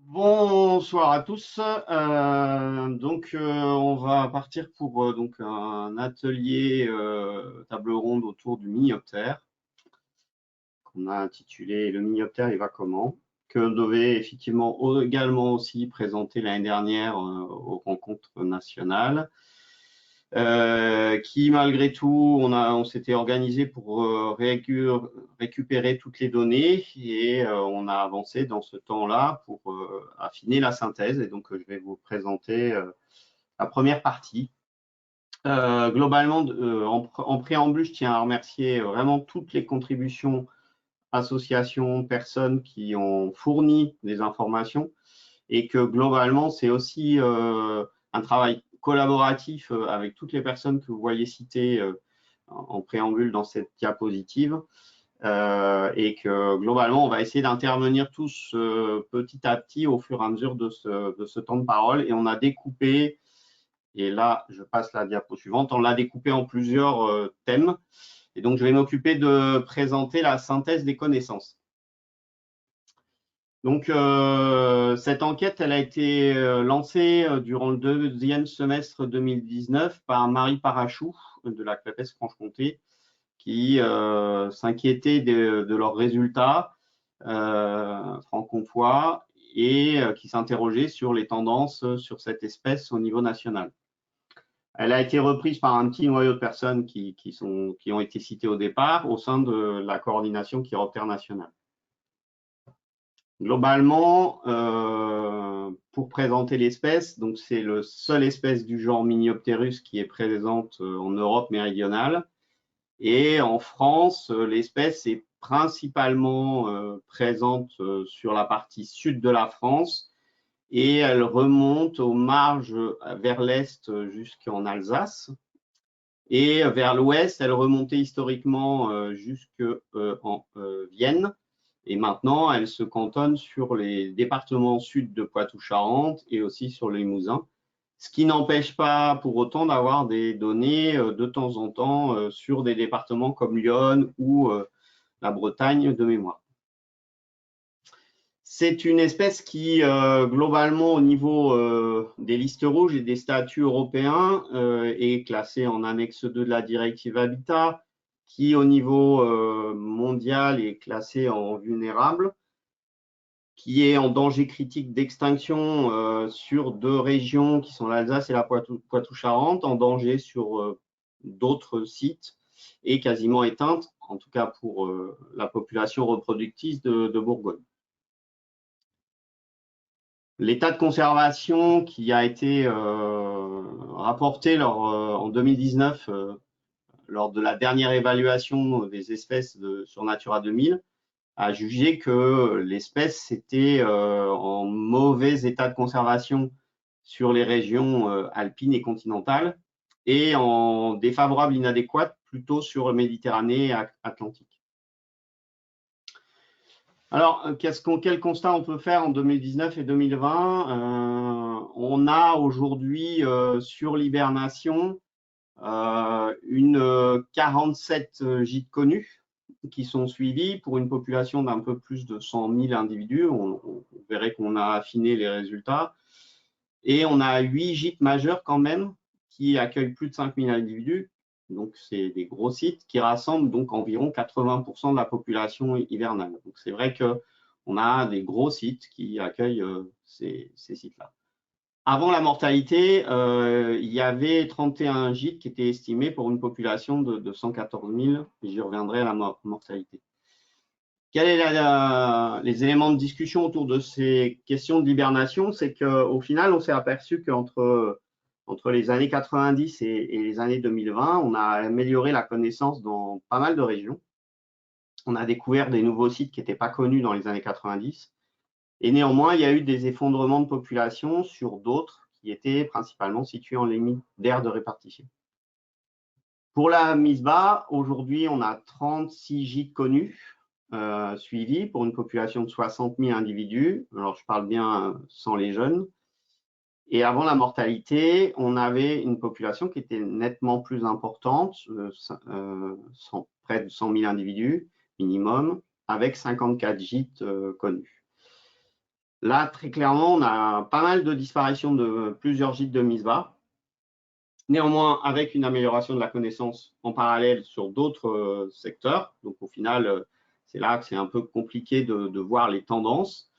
Bonsoir à tous. On va partir pour donc un atelier table ronde autour du minioptère qu'on a intitulé Le minioptère, il va comment? Que devait effectivement également aussi présenter l'année dernière aux rencontres nationales. Qui malgré tout, on s'était organisé pour récupérer toutes les données et on a avancé dans ce temps-là pour affiner la synthèse. Et donc, je vais vous présenter la première partie. Globalement, en préambule, je tiens à remercier vraiment toutes les contributions, associations, personnes qui ont fourni des informations et que globalement, c'est aussi un travail collaboratif avec toutes les personnes que vous voyez citées en préambule dans cette diapositive. Et que globalement, on va essayer d'intervenir tous petit à petit au fur et à mesure de ce temps de parole. Et on a découpé, et là, je passe la diapo suivante, on l'a découpé en plusieurs thèmes. Et donc, je vais m'occuper de présenter la synthèse des connaissances. Donc, cette enquête, elle a été lancée durant le deuxième semestre 2019 par Marie Parachou de la CLAPES Franche-Comté, qui s'inquiétait de leurs résultats franc-comtois et qui s'interrogeait sur les tendances sur cette espèce au niveau national. Elle a été reprise par un petit noyau de personnes qui ont été citées au départ au sein de la coordination chiroptère nationale. Globalement, pour présenter l'espèce, donc c'est le seul espèce du genre Miniopterus qui est présente en Europe méridionale. Et en France, l'espèce est principalement présente sur la partie sud de la France et elle remonte aux marges vers l'est jusqu'en Alsace. Et vers l'ouest, elle remontait historiquement jusqu'en Vienne. Et maintenant, elle se cantonne sur les départements sud de Poitou-Charentes et aussi sur le Limousin, ce qui n'empêche pas pour autant d'avoir des données de temps en temps sur des départements comme Lyon ou la Bretagne de mémoire. C'est une espèce qui, globalement, au niveau des listes rouges et des statuts européens, est classée en annexe 2 de la directive Habitat, qui, au niveau mondial, est classée en vulnérable, qui est en danger critique d'extinction sur deux régions qui sont l'Alsace et la Poitou-Charentes, en danger sur d'autres sites et quasiment éteinte, en tout cas pour la population reproductrice de Bourgogne. L'état de conservation qui a été rapporté en 2019 lors de la dernière évaluation des espèces sur Natura 2000 a jugé que l'espèce était en mauvais état de conservation sur les régions alpines et continentales et en défavorable inadéquate plutôt sur Méditerranée et Atlantique. Alors, quel constat on peut faire en 2019 et 2020 On a aujourd'hui sur l'hibernation une 47 gîtes connus qui sont suivis pour une population d'un peu plus de 100 000 individus. On verrait qu'on a affiné les résultats. Et on a 8 gîtes majeurs quand même qui accueillent plus de 5 000 individus. Donc, c'est des gros sites qui rassemblent donc environ 80% de la population hivernale. Donc, c'est vrai qu'on a des gros sites qui accueillent ces sites-là. Avant la mortalité, il y avait 31 gîtes qui étaient estimés pour une population de 114 000. J'y reviendrai à la mortalité. Quels sont les éléments de discussion autour de ces questions de l'hibernation? C'est qu'au final, on s'est aperçu qu'entre les années 90 et les années 2020, on a amélioré la connaissance dans pas mal de régions. On a découvert des nouveaux sites qui n'étaient pas connus dans les années 90. Et néanmoins, il y a eu des effondrements de population sur d'autres qui étaient principalement situés en limite d'aire de répartition. Pour la mise bas, aujourd'hui, on a 36 gîtes connus suivis pour une population de 60 000 individus. Alors, je parle bien sans les jeunes. Et avant la mortalité, on avait une population qui était nettement plus importante, près de 100 000 individus minimum, avec 54 gîtes connus. Là, très clairement, on a pas mal de disparitions de plusieurs gîtes de Misbah. Néanmoins, avec une amélioration de la connaissance en parallèle sur d'autres secteurs. Donc, au final, c'est là que c'est un peu compliqué de voir les tendances.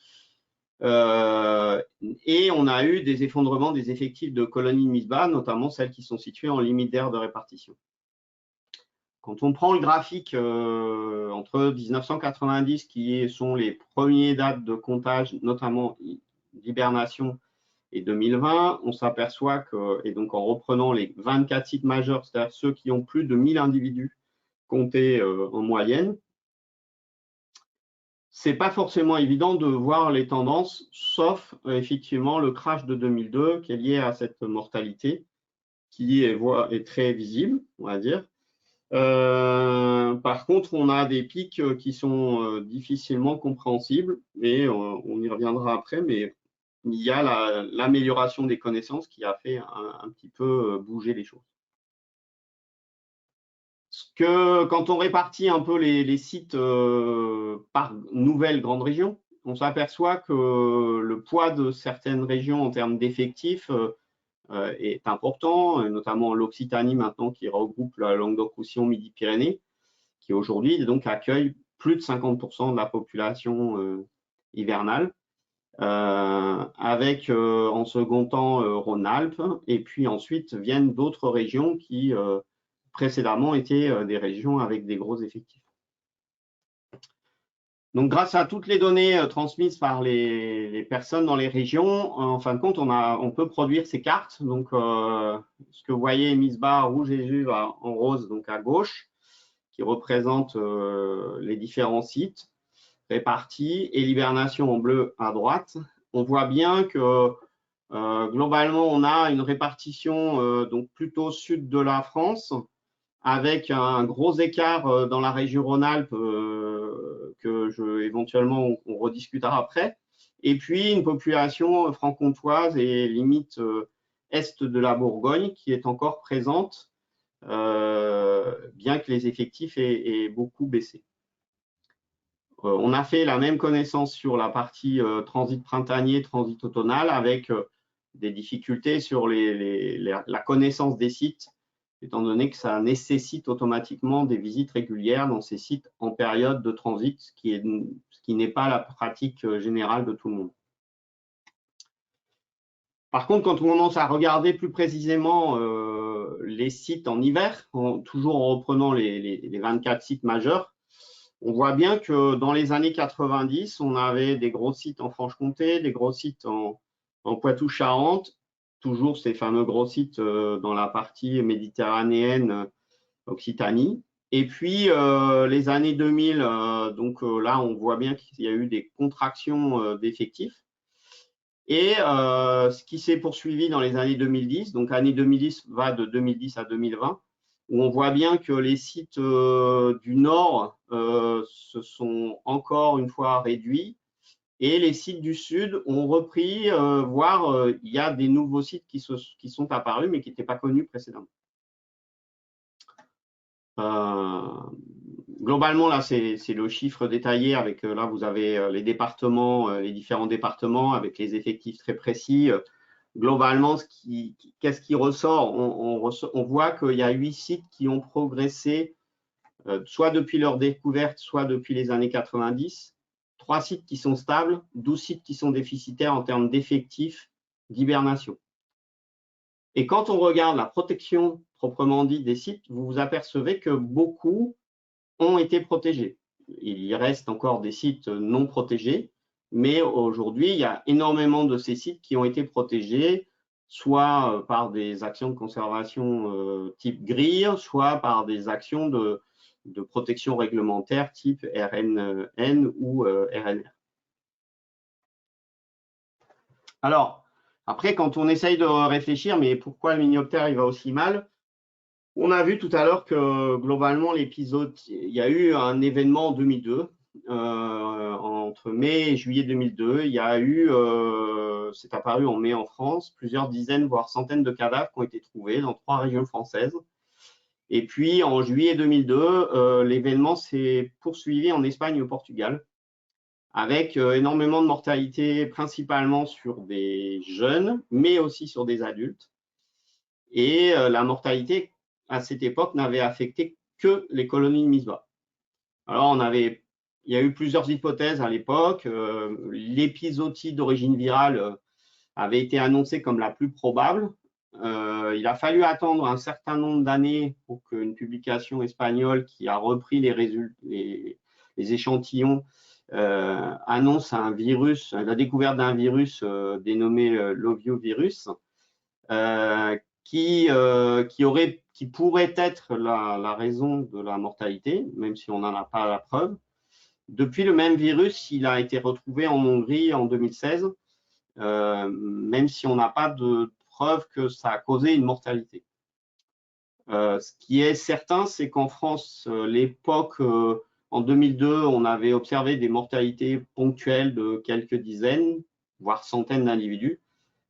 Et on a eu des effondrements des effectifs de colonies de Misbah, notamment celles qui sont situées en limite d'aire de répartition. Quand on prend le graphique entre 1990, qui sont les premières dates de comptage, notamment d'hibernation, et 2020, on s'aperçoit que, et donc en reprenant les 24 sites majeurs, c'est-à-dire ceux qui ont plus de 1000 individus comptés en moyenne, c'est pas forcément évident de voir les tendances, sauf effectivement le crash de 2002 qui est lié à cette mortalité, qui est très visible, on va dire. Par contre, on a des pics qui sont difficilement compréhensibles, et on y reviendra après, mais il y a l'amélioration des connaissances qui a fait un petit peu bouger les choses. Quand on répartit un peu les sites par nouvelles grandes régions, on s'aperçoit que le poids de certaines régions en termes d'effectifs est important, notamment l'Occitanie maintenant qui regroupe la Languedoc-Roussillon, Midi-Pyrénées, qui aujourd'hui donc accueille plus de 50% de la population hivernale, avec en second temps Rhône-Alpes, et puis ensuite viennent d'autres régions qui précédemment étaient des régions avec des gros effectifs. Donc, grâce à toutes les données transmises par les personnes dans les régions, en fin de compte, on peut produire ces cartes. Donc, ce que vous voyez, Misbah, rouge et juve en rose, donc à gauche, qui représente les différents sites répartis, et l'hibernation en bleu à droite. On voit bien que globalement, on a une répartition donc plutôt sud de la France, avec un gros écart dans la région Rhône-Alpes que éventuellement on rediscutera après, et puis une population franc-comtoise et limite est de la Bourgogne qui est encore présente, bien que les effectifs aient beaucoup baissé. On a fait la même connaissance sur la partie transit printanier, transit automnal, avec des difficultés sur la connaissance des sites, étant donné que ça nécessite automatiquement des visites régulières dans ces sites en période de transit, ce qui n'est pas la pratique générale de tout le monde. Par contre, quand on commence à regarder plus précisément les sites en hiver, toujours en reprenant les 24 sites majeurs, on voit bien que dans les années 90, on avait des gros sites en Franche-Comté, des gros sites en Poitou-Charentes, toujours ces fameux gros sites dans la partie méditerranéenne, Occitanie. Et puis, les années 2000, donc là, on voit bien qu'il y a eu des contractions d'effectifs. Et ce qui s'est poursuivi dans les années 2010, donc l'année 2010 va de 2010 à 2020, où on voit bien que les sites du nord se sont encore une fois réduits, et les sites du sud ont repris, voire il y a des nouveaux sites qui sont apparus, mais qui n'étaient pas connus précédemment. Globalement, là, c'est le chiffre détaillé avec, là, vous avez les départements, les différents départements avec les effectifs très précis. Globalement, qu'est-ce qui ressort? On voit qu'il y a 8 sites qui ont progressé, soit depuis leur découverte, soit depuis les années 90. 3 sites qui sont stables, 12 sites qui sont déficitaires en termes d'effectifs d'hibernation. Et quand on regarde la protection proprement dite des sites, vous vous apercevez que beaucoup ont été protégés. Il y reste encore des sites non protégés, mais aujourd'hui, il y a énormément de ces sites qui ont été protégés, soit par des actions de conservation type grille, soit par des actions de protection réglementaire type RNN ou RNR. Alors, après, quand on essaye de réfléchir, mais pourquoi le minioptère il va aussi mal? On a vu tout à l'heure que globalement, l'épisode, il y a eu un événement en 2002, entre mai et juillet 2002. Il y a eu, c'est apparu en mai en France, plusieurs dizaines, voire centaines de cadavres qui ont été trouvés dans 3 régions françaises. Et puis, en juillet 2002, l'événement s'est poursuivi en Espagne et au Portugal, avec énormément de mortalité, principalement sur des jeunes, mais aussi sur des adultes. Et la mortalité, à cette époque, n'avait affecté que les colonies de mise bas. Alors, il y a eu plusieurs hypothèses à l'époque. L'épizootie d'origine virale avait été annoncée comme la plus probable. Il a fallu attendre un certain nombre d'années pour qu'une publication espagnole qui a repris les échantillons annonce un virus, la découverte d'un virus dénommé l'oviovirus, qui pourrait être la raison de la mortalité, même si on n'en a pas la preuve. Depuis, le même virus, il a été retrouvé en Hongrie en 2016, même si on n'a pas de preuve que ça a causé une mortalité. Ce qui est certain, c'est qu'en France, l'époque, en 2002, on avait observé des mortalités ponctuelles de quelques dizaines, voire centaines d'individus.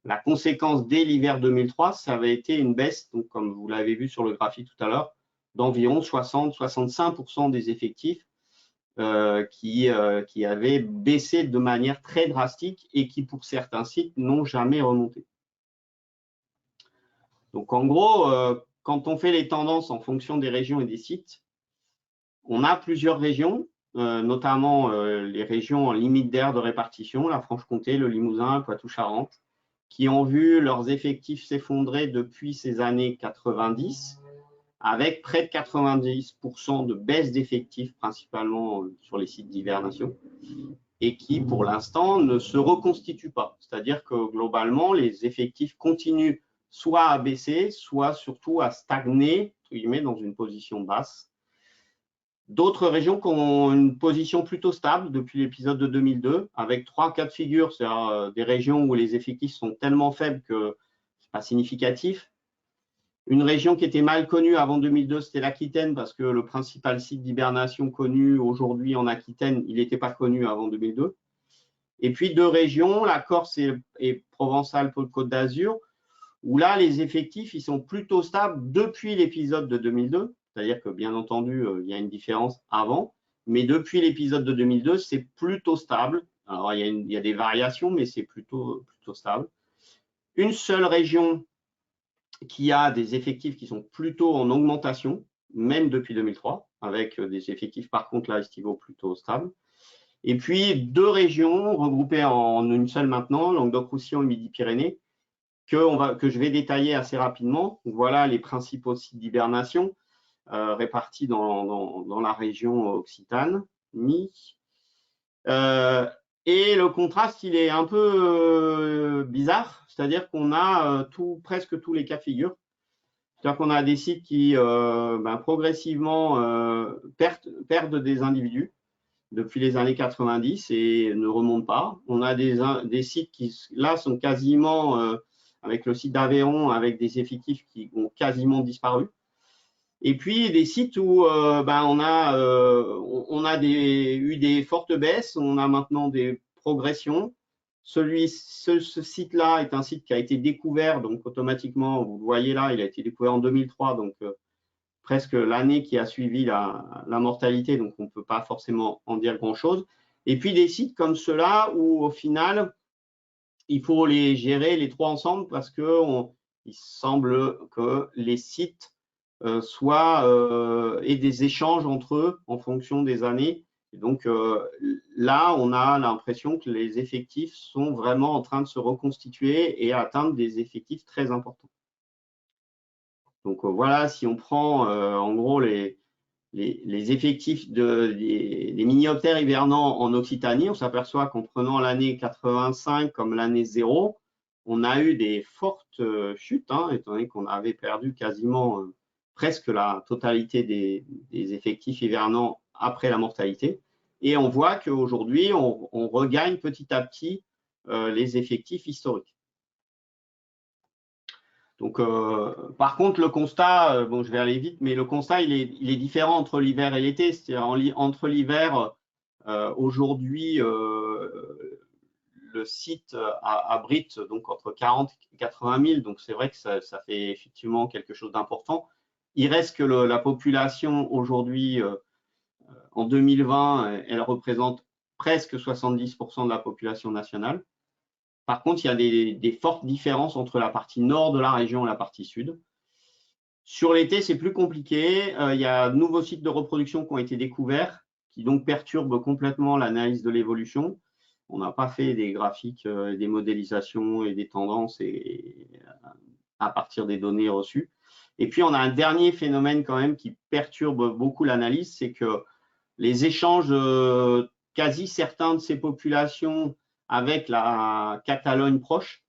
La conséquence dès l'hiver 2003, ça avait été une baisse, donc, comme vous l'avez vu sur le graphique tout à l'heure, d'environ 60-65% des effectifs qui avaient baissé de manière très drastique et qui, pour certains sites, n'ont jamais remonté. Donc, en gros, quand on fait les tendances en fonction des régions et des sites, on a plusieurs régions, notamment les régions en limite d'aire de répartition, la Franche-Comté, le Limousin, le Poitou-Charentes, qui ont vu leurs effectifs s'effondrer depuis ces années 90, avec près de 90% de baisse d'effectifs, principalement sur les sites d'hibernation, et qui, pour l'instant, ne se reconstituent pas. C'est-à-dire que, globalement, les effectifs continuent soit à baisser, soit surtout à stagner, entre guillemets, dans une position basse. D'autres régions qui ont une position plutôt stable depuis l'épisode de 2002, avec 3 cas de figure, c'est-à-dire des régions où les effectifs sont tellement faibles que ce n'est pas significatif. Une région qui était mal connue avant 2002, c'était l'Aquitaine, parce que le principal site d'hibernation connu aujourd'hui en Aquitaine, il n'était pas connu avant 2002. Et puis 2 régions, la Corse et Provence-Alpes-Côte d'Azur, où là, les effectifs, ils sont plutôt stables depuis l'épisode de 2002. C'est-à-dire que, bien entendu, il y a une différence avant, mais depuis l'épisode de 2002, c'est plutôt stable. Alors, il y a des variations, mais c'est plutôt stable. Une seule région qui a des effectifs qui sont plutôt en augmentation, même depuis 2003, avec des effectifs, par contre, là, estivaux plutôt stables. Et puis, 2 régions regroupées en une seule maintenant, Languedoc-Roussillon et Midi-Pyrénées, que je vais détailler assez rapidement. Donc, voilà les principaux sites d'hibernation répartis dans la région Occitanie. Et le contraste, il est un peu bizarre, c'est-à-dire qu'on a presque tous les cas de figure. C'est-à-dire qu'on a des sites qui progressivement perdent des individus depuis les années 90 et ne remontent pas. On a des sites qui, là, sont quasiment, avec le site d'Aveyron, avec des effectifs qui ont quasiment disparu. Et puis, des sites où on a eu des fortes baisses, on a maintenant des progressions. Ce site-là est un site qui a été découvert, donc automatiquement, vous le voyez là, il a été découvert en 2003, donc presque l'année qui a suivi la mortalité, donc on ne peut pas forcément en dire grand-chose. Et puis des sites comme ceux-là où, au final, il faut les gérer les 3 ensemble parce qu'il semble que les sites aient des échanges entre eux en fonction des années. Et donc là, on a l'impression que les effectifs sont vraiment en train de se reconstituer et atteindre des effectifs très importants. Donc voilà, si on prend en gros les effectifs des minioptères hivernants en Occitanie, on s'aperçoit qu'en prenant l'année 85 comme l'année 0, on a eu des fortes chutes, étant donné qu'on avait perdu quasiment presque la totalité des effectifs hivernants après la mortalité. Et on voit qu'aujourd'hui, on regagne petit à petit les effectifs historiques. Donc, par contre, le constat, bon, je vais aller vite, mais le constat, il est différent entre l'hiver et l'été. C'est-à-dire entre l'hiver, aujourd'hui, le site abrite donc entre 40 et 80 000, donc c'est vrai que ça fait effectivement quelque chose d'important. Il reste que la population aujourd'hui, en 2020, elle représente presque 70% de la population nationale. Par contre, il y a des fortes différences entre la partie nord de la région et la partie sud. Sur l'été, c'est plus compliqué. Il y a de nouveaux sites de reproduction qui ont été découverts, qui donc perturbent complètement l'analyse de l'évolution. On n'a pas fait des graphiques, des modélisations et des tendances à partir des données reçues. Et puis, on a un dernier phénomène quand même qui perturbe beaucoup l'analyse, c'est que les échanges, quasi certains de ces populations avec la Catalogne proche,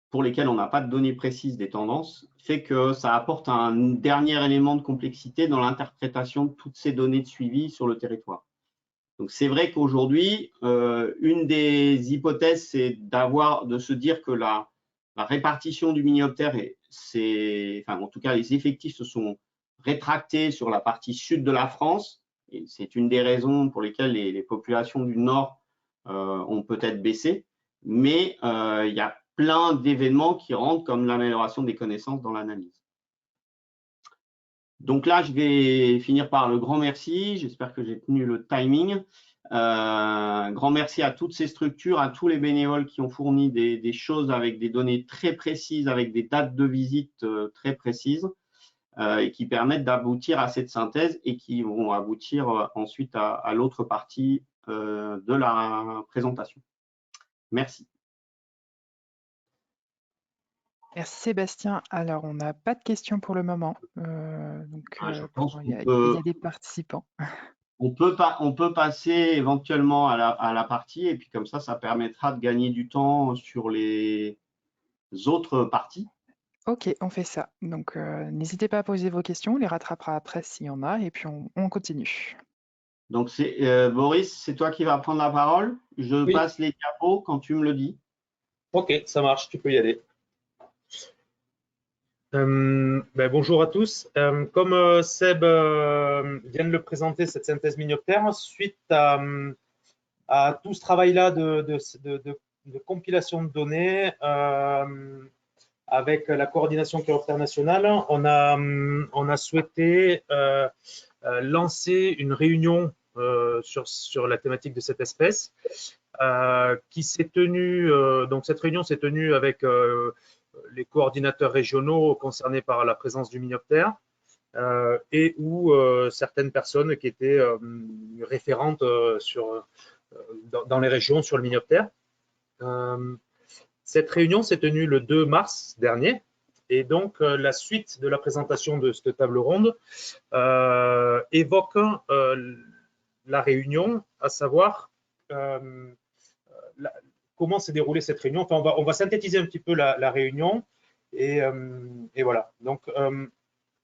pour lesquels on n'a pas de données précises des tendances, fait que ça apporte un dernier élément de complexité dans l'interprétation de toutes ces données de suivi sur le territoire. Donc c'est vrai qu'aujourd'hui, une des hypothèses, c'est de se dire que la répartition du minioptère, enfin en tout cas les effectifs se sont rétractés sur la partie sud de la France, et c'est une des raisons pour lesquelles les populations du nord ont peut-être baissé, mais il y a plein d'événements qui rentrent comme l'amélioration des connaissances dans l'analyse. Donc là, je vais finir par le grand merci. J'espère que j'ai tenu le timing. Grand merci à toutes ces structures, à tous les bénévoles qui ont fourni des choses avec des données très précises, avec des dates de visite très précises et qui permettent d'aboutir à cette synthèse et qui vont aboutir ensuite à l'autre partie de la présentation. Merci. Merci Sébastien. Alors, on n'a pas de questions pour le moment. Je pense il y a des participants. On peut passer éventuellement à la partie et puis comme ça permettra de gagner du temps sur les autres parties. Ok, on fait ça. Donc, n'hésitez pas à poser vos questions. On les rattrapera après s'il y en a et puis on continue. Donc, Boris, c'est toi qui vas prendre la parole. Je passe les diapos quand tu me le dis. Ok, ça marche, tu peux y aller. Bonjour à tous. Comme Seb vient de le présenter, cette synthèse minioptère, suite à tout ce travail-là de compilation de données avec la coordination chiroptère nationale, on a souhaité lancer une réunion sur la thématique de cette espèce qui s'est tenue, donc cette réunion s'est tenue avec les coordinateurs régionaux concernés par la présence du minioptère et où certaines personnes qui étaient référentes dans les régions sur le minioptère. Cette réunion s'est tenue le 2 mars dernier et donc la suite de la présentation de cette table ronde évoque la réunion, à savoir comment s'est déroulée cette réunion. Enfin, on va synthétiser un petit peu la réunion et voilà. Donc,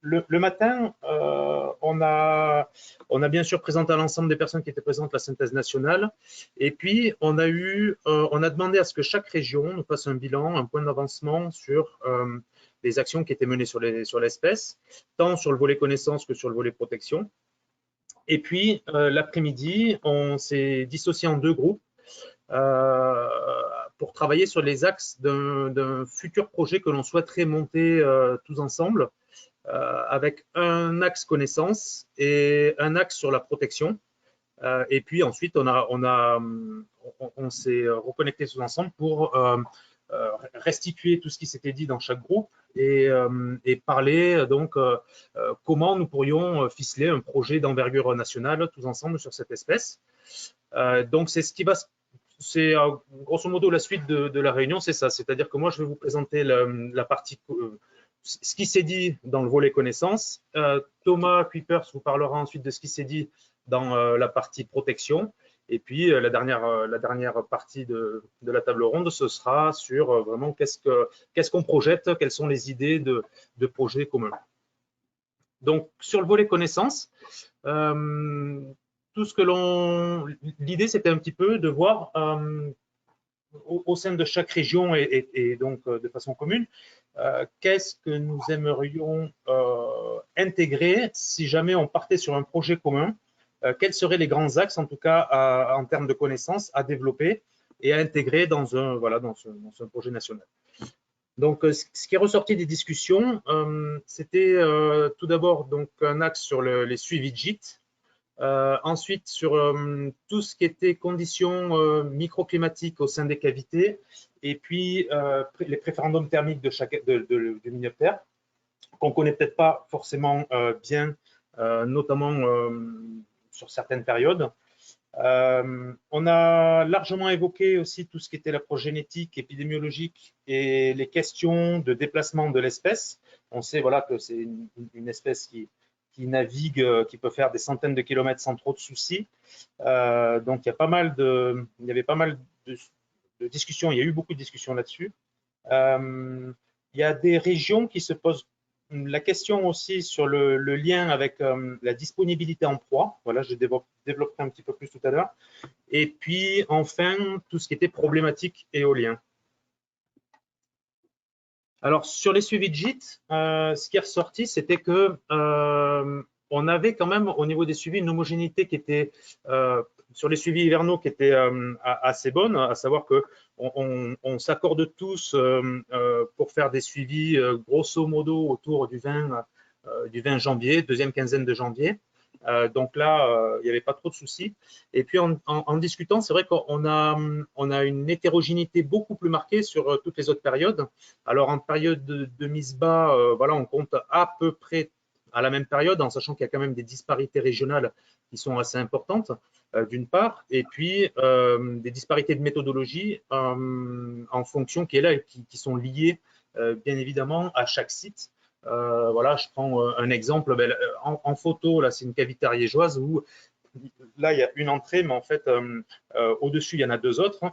le matin, on a bien sûr présenté à l'ensemble des personnes qui étaient présentes la synthèse nationale et puis on a demandé à ce que chaque région nous fasse un bilan, un point d'avancement sur les actions qui étaient menées sur l'espèce, tant sur le volet connaissance que sur le volet protection. Et puis, l'après-midi, on s'est dissocié en deux groupes pour travailler sur les axes d'un futur projet que l'on souhaiterait monter tous ensemble, avec un axe connaissance et un axe sur la protection. Et puis ensuite, on s'est reconnecté tous ensemble pour restituer tout ce qui s'était dit dans chaque groupe et parler donc comment nous pourrions ficeler un projet d'envergure nationale tous ensemble sur cette espèce. Donc c'est ce qui va c'est grosso modo la suite de la réunion, c'est ça. C'est-à-dire que moi, je vais vous présenter la partie, ce qui s'est dit dans le volet connaissance. Thomas Kuipers vous parlera ensuite de ce qui s'est dit dans la partie protection. Et puis, la dernière partie de la table ronde, ce sera sur vraiment qu'est-ce qu'on projette, quelles sont les idées de projets communs. Donc, sur le volet connaissance, tout ce que l'idée, c'était un petit peu de voir au sein de chaque région et donc de façon commune, qu'est-ce que nous aimerions intégrer si jamais on partait sur un projet commun, quels seraient les grands axes, en tout cas en termes de connaissances, à développer et à intégrer dans un projet national. Donc, ce qui est ressorti des discussions, c'était tout d'abord donc un axe sur les suivis de gîtes, Ensuite, sur tout ce qui était conditions microclimatiques au sein des cavités, et puis les préférendums thermiques du Minioptère, qu'on ne connaît peut-être pas forcément bien, notamment sur certaines périodes. On a largement évoqué aussi tout ce qui était l'approche génétique, épidémiologique et les questions de déplacement de l'espèce. On sait voilà, que c'est une espèce qui navigue, qui peut faire des centaines de kilomètres sans trop de soucis. Donc, il y avait pas mal de discussions, il y a eu beaucoup de discussions là-dessus. Il y a des régions qui se posent la question aussi sur le lien avec la disponibilité en proie. Voilà, je développerai un petit peu plus tout à l'heure. Et puis, enfin, tout ce qui était problématique éolien. Alors, sur les suivis de gîtes, ce qui est ressorti, c'était que on avait quand même, au niveau des suivis, une homogénéité qui était, sur les suivis hivernaux, qui était assez bonne, à savoir qu'on s'accorde tous pour faire des suivis grosso modo autour du 20 janvier, deuxième quinzaine de janvier. Donc là, il n'y avait pas trop de soucis. Et puis, en discutant, c'est vrai qu'on a une hétérogénéité beaucoup plus marquée sur toutes les autres périodes. Alors, en période de mise bas, voilà, on compte à peu près à la même période, en sachant qu'il y a quand même des disparités régionales qui sont assez importantes, d'une part, et puis des disparités de méthodologie en fonction qui est là et qui sont liées, bien évidemment, à chaque site. Voilà, je prends un exemple. En photo, là, c'est une cavité ariégeoise où là, il y a une entrée, mais en fait, au-dessus, il y en a deux autres.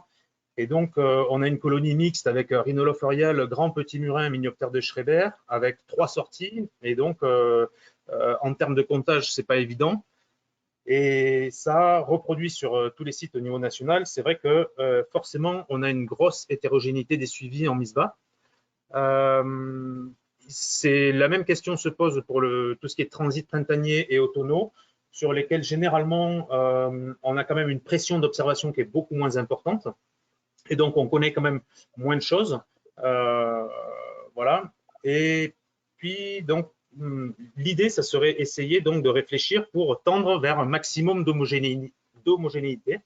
Et donc, on a une colonie mixte avec Rhinolophe Eurial, grand petit murin, Minioptère de Schreiber, avec 3 sorties. Et donc, en termes de comptage, c'est pas évident. Et ça reproduit sur tous les sites au niveau national. C'est vrai que forcément, on a une grosse hétérogénéité des suivis en mise bas. C'est la même question se pose pour tout ce qui est transit printanier et automnaux, sur lesquels généralement on a quand même une pression d'observation qui est beaucoup moins importante. Et donc, on connaît quand même moins de choses. Voilà. Et puis, donc, l'idée, ça serait essayer donc de réfléchir pour tendre vers un maximum d'homogénéité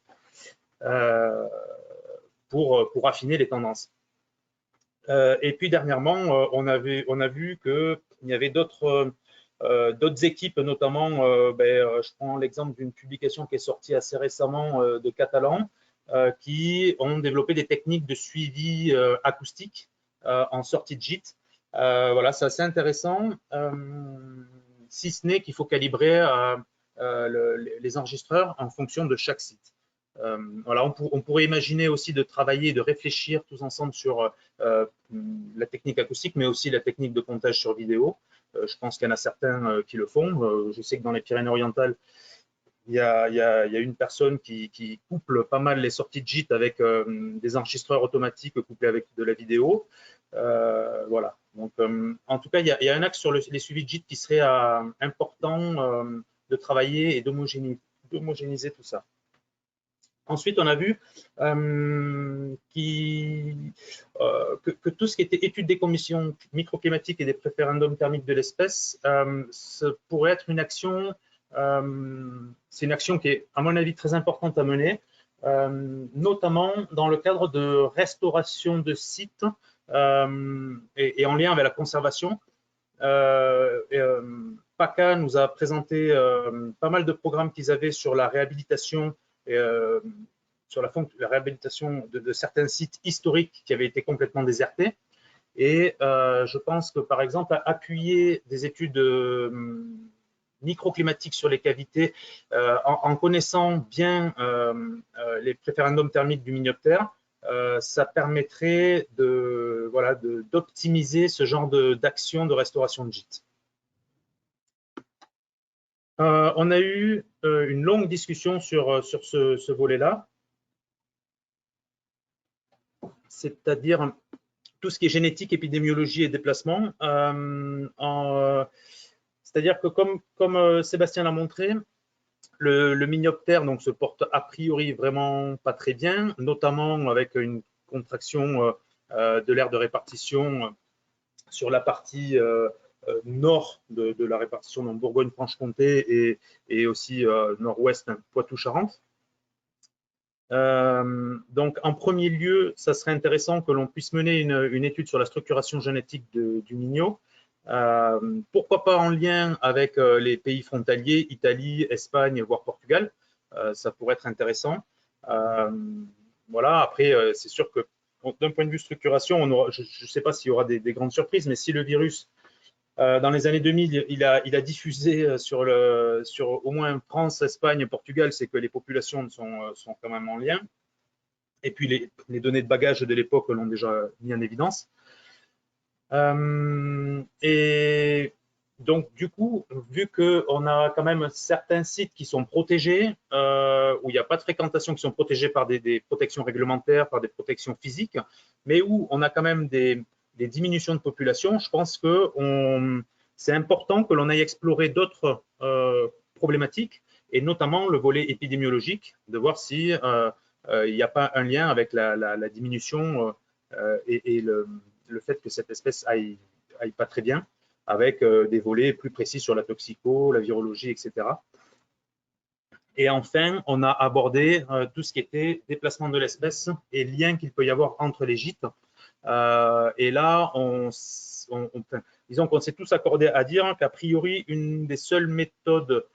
pour affiner les tendances. Et puis, dernièrement, on a vu qu'il y avait d'autres équipes, notamment, je prends l'exemple d'une publication qui est sortie assez récemment de Catalan, qui ont développé des techniques de suivi acoustique en sortie de gîte. Voilà, c'est assez intéressant, si ce n'est qu'il faut calibrer les enregistreurs en fonction de chaque site. Voilà, on pourrait imaginer aussi de travailler, de réfléchir tous ensemble sur la technique acoustique, mais aussi la technique de comptage sur vidéo. Je pense qu'il y en a certains qui le font. Je sais que dans les Pyrénées-Orientales, il y a une personne qui couple pas mal les sorties de gîte avec des enregistreurs automatiques couplés avec de la vidéo. Voilà. Donc, en tout cas, il y a un axe sur les suivis de gîte qui serait important de travailler et d'homogénéiser tout ça. Ensuite, on a vu que tout ce qui était étude des conditions microclimatiques et des préférendums thermiques de l'espèce pourrait être une action. C'est une action qui est, à mon avis, très importante à mener, notamment dans le cadre de restauration de sites et en lien avec la conservation. PACA nous a présenté pas mal de programmes qu'ils avaient sur la réhabilitation sur la réhabilitation de certains sites historiques qui avaient été complètement désertés. Et je pense que, par exemple, appuyer des études microclimatiques sur les cavités en connaissant bien les préférendums thermiques du Minioptère, ça permettrait d'optimiser ce genre d'action de restauration de gîtes. On a eu une longue discussion sur ce volet-là, c'est-à-dire tout ce qui est génétique, épidémiologie et déplacement. C'est-à-dire que comme Sébastien l'a montré, le Minioptère donc, se porte a priori vraiment pas très bien, notamment avec une contraction de l'aire de répartition sur la partie nord de la répartition dans Bourgogne-Franche-Comté et aussi nord-ouest, Poitou-Charentes. Donc, en premier lieu, ça serait intéressant que l'on puisse mener une étude sur la structuration génétique du Mignot. Pourquoi pas en lien avec les pays frontaliers, Italie, Espagne, voire Portugal. Ça pourrait être intéressant. Voilà, après, c'est sûr que d'un point de vue structuration, je ne sais pas s'il y aura des grandes surprises, mais si le virus, dans les années 2000, il a diffusé sur au moins France, Espagne, Portugal, c'est que les populations sont quand même en lien. Et puis, les données de bagage de l'époque l'ont déjà mis en évidence. Et donc, du coup, vu qu'on a quand même certains sites qui sont protégés, où il n'y a pas de fréquentation, qui sont protégés par des protections réglementaires, par des protections physiques, mais où on a quand même des diminutions de population, je pense que c'est important que l'on aille explorer d'autres problématiques, et notamment le volet épidémiologique, de voir si il n'y a pas un lien avec la diminution et le fait que cette espèce aille pas très bien, avec des volets plus précis sur la toxico, la virologie, etc. Et enfin, on a abordé tout ce qui était déplacement de l'espèce et lien qu'il peut y avoir entre les gîtes. Et là, disons qu'on s'est tous accordés à dire qu'a priori, une des seules méthodes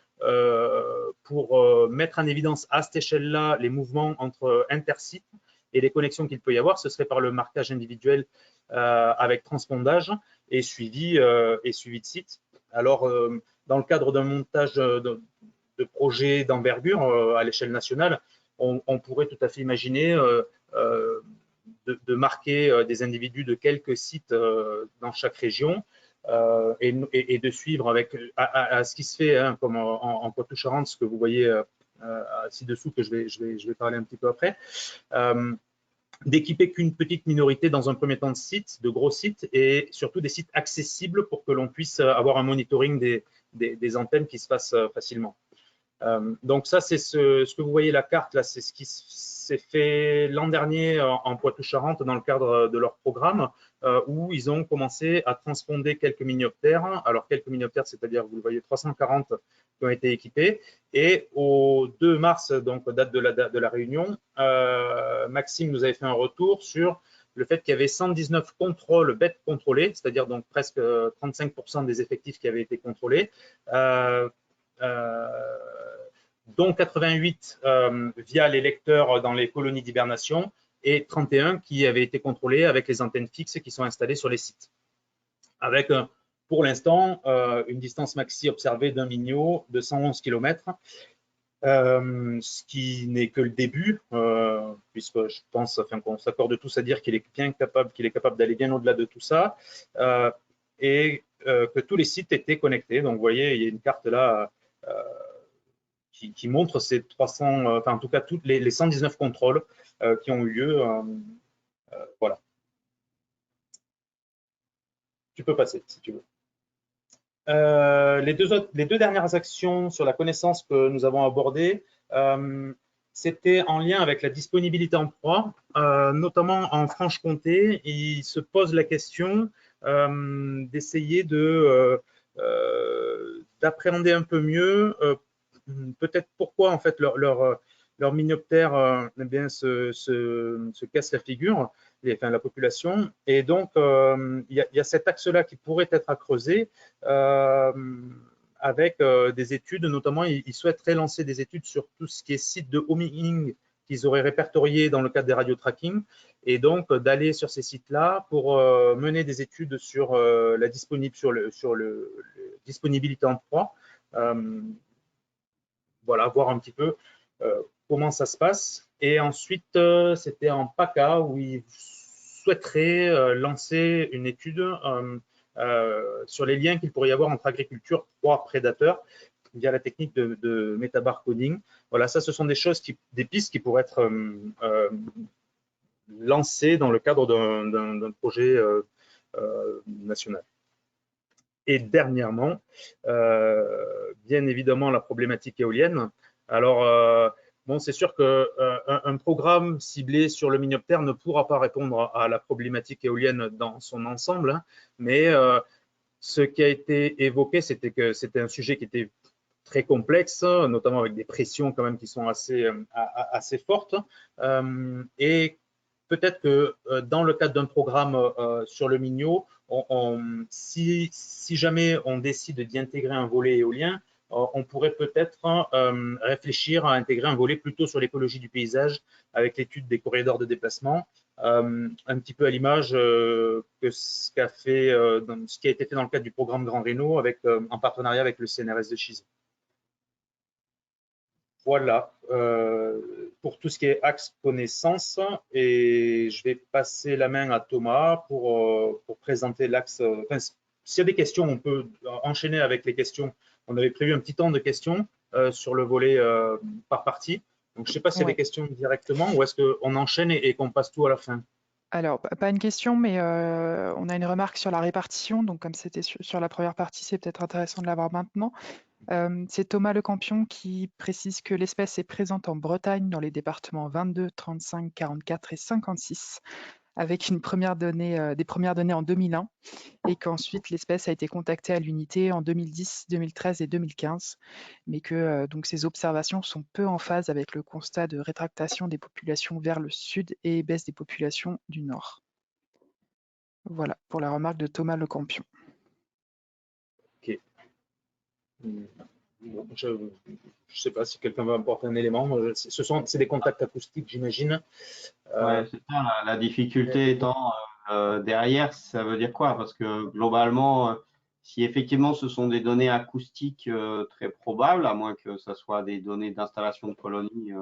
pour mettre en évidence à cette échelle-là les mouvements entre intersites et les connexions qu'il peut y avoir, ce serait par le marquage individuel avec transpondage et suivi de sites. Alors, dans le cadre d'un montage de projets d'envergure à l'échelle nationale, on pourrait tout à fait imaginer de marquer des individus de quelques sites dans chaque région et de suivre avec à ce qui se fait, hein, comme en Poitou-Charentes, ce que vous voyez ci-dessous, que je vais parler un petit peu après. D'équiper qu'une petite minorité dans un premier temps de sites, de gros sites, et surtout des sites accessibles pour que l'on puisse avoir un monitoring des antennes qui se fasse facilement. Donc ça, c'est ce que vous voyez la carte là, c'est ce qui s'est fait l'an dernier en Poitou-Charentes dans le cadre de leur programme où ils ont commencé à transponder quelques minioptères. Alors quelques minioptères, c'est-à-dire, vous le voyez, 340 qui ont été équipés. Et au 2 mars, donc date de la réunion, Maxime nous avait fait un retour sur le fait qu'il y avait 119 contrôles bêtes contrôlés, c'est-à-dire donc presque 35% des effectifs qui avaient été contrôlés. Dont 88 via les lecteurs dans les colonies d'hibernation et 31 qui avaient été contrôlés avec les antennes fixes qui sont installées sur les sites. Avec, pour l'instant, une distance maxi observée d'un Mignot de 111 km, ce qui n'est que le début, puisque je pense qu'on s'accorde tous à dire qu'il est capable d'aller bien au-delà de tout ça, et que tous les sites étaient connectés. Donc, vous voyez, il y a une carte là qui montre ces 300, enfin en tout cas toutes les 119 contrôles qui ont eu lieu. Voilà. Tu peux passer si tu veux. Les deux dernières actions sur la connaissance que nous avons abordées, c'était en lien avec la disponibilité en proie, notamment en Franche-Comté. Il se pose la question d'essayer d'appréhender un peu mieux peut-être pourquoi en fait leur minioptère eh bien, se casse la figure, enfin, la population. Et donc, il y a cet axe-là qui pourrait être à creuser avec des études, notamment, ils souhaiteraient lancer des études sur tout ce qui est site de homing qu'ils auraient répertorié dans le cadre des radio-tracking, et donc d'aller sur ces sites-là pour mener des études sur la disponibilité en proie. Voilà, voir un petit peu comment ça se passe. Et ensuite, c'était en PACA où ils souhaiteraient lancer une étude sur les liens qu'il pourrait y avoir entre agriculture, proie, prédateurs via la technique de métabarcoding. Voilà, ça, ce sont des choses, des pistes qui pourraient être lancées dans le cadre d'un projet national. Et dernièrement, bien évidemment, la problématique éolienne. Alors, bon, c'est sûr qu'un programme ciblé sur le minioptère ne pourra pas répondre à la problématique éolienne dans son ensemble, hein, mais Ce qui a été évoqué, c'était que c'était un sujet qui était très complexe, notamment avec des pressions quand même qui sont assez fortes. Et peut-être que dans le cadre d'un programme sur le Mignot, si jamais on décide d'y intégrer un volet éolien, on pourrait peut-être réfléchir à intégrer un volet plutôt sur l'écologie du paysage avec l'étude des corridors de déplacement, un petit peu à l'image que ce qui a été fait dans le cadre du programme Grand Réno en partenariat avec le CNRS de Chizy. Voilà, pour tout ce qui est axe connaissance, et je vais passer la main à Thomas pour présenter l'axe. Enfin, s'il y a des questions, on peut enchaîner avec les questions. On avait prévu un petit temps de questions sur le volet par partie. Donc, je ne sais pas s'il y a des questions directement ou est-ce qu'on enchaîne et qu'on passe tout à la fin. Alors, pas une question, mais on a une remarque sur la répartition. Donc, comme c'était sur la première partie, c'est peut-être intéressant de l'avoir maintenant. C'est Thomas Le Campion qui précise que l'espèce est présente en Bretagne dans les départements 22, 35, 44 et 56, avec des premières données en 2001, et qu'ensuite l'espèce a été contactée à l'unité en 2010, 2013 et 2015, mais que donc ces observations sont peu en phase avec le constat de rétractation des populations vers le sud et baisse des populations du nord. Voilà pour la remarque de Thomas Le Campion. Ok. Bon, je ne sais pas si quelqu'un va apporter un élément. C'est des contacts acoustiques, j'imagine. Ouais, c'est ça, la difficulté étant derrière, ça veut dire quoi? Parce que globalement, si effectivement ce sont des données acoustiques très probables, à moins que ce soit des données d'installation de colonies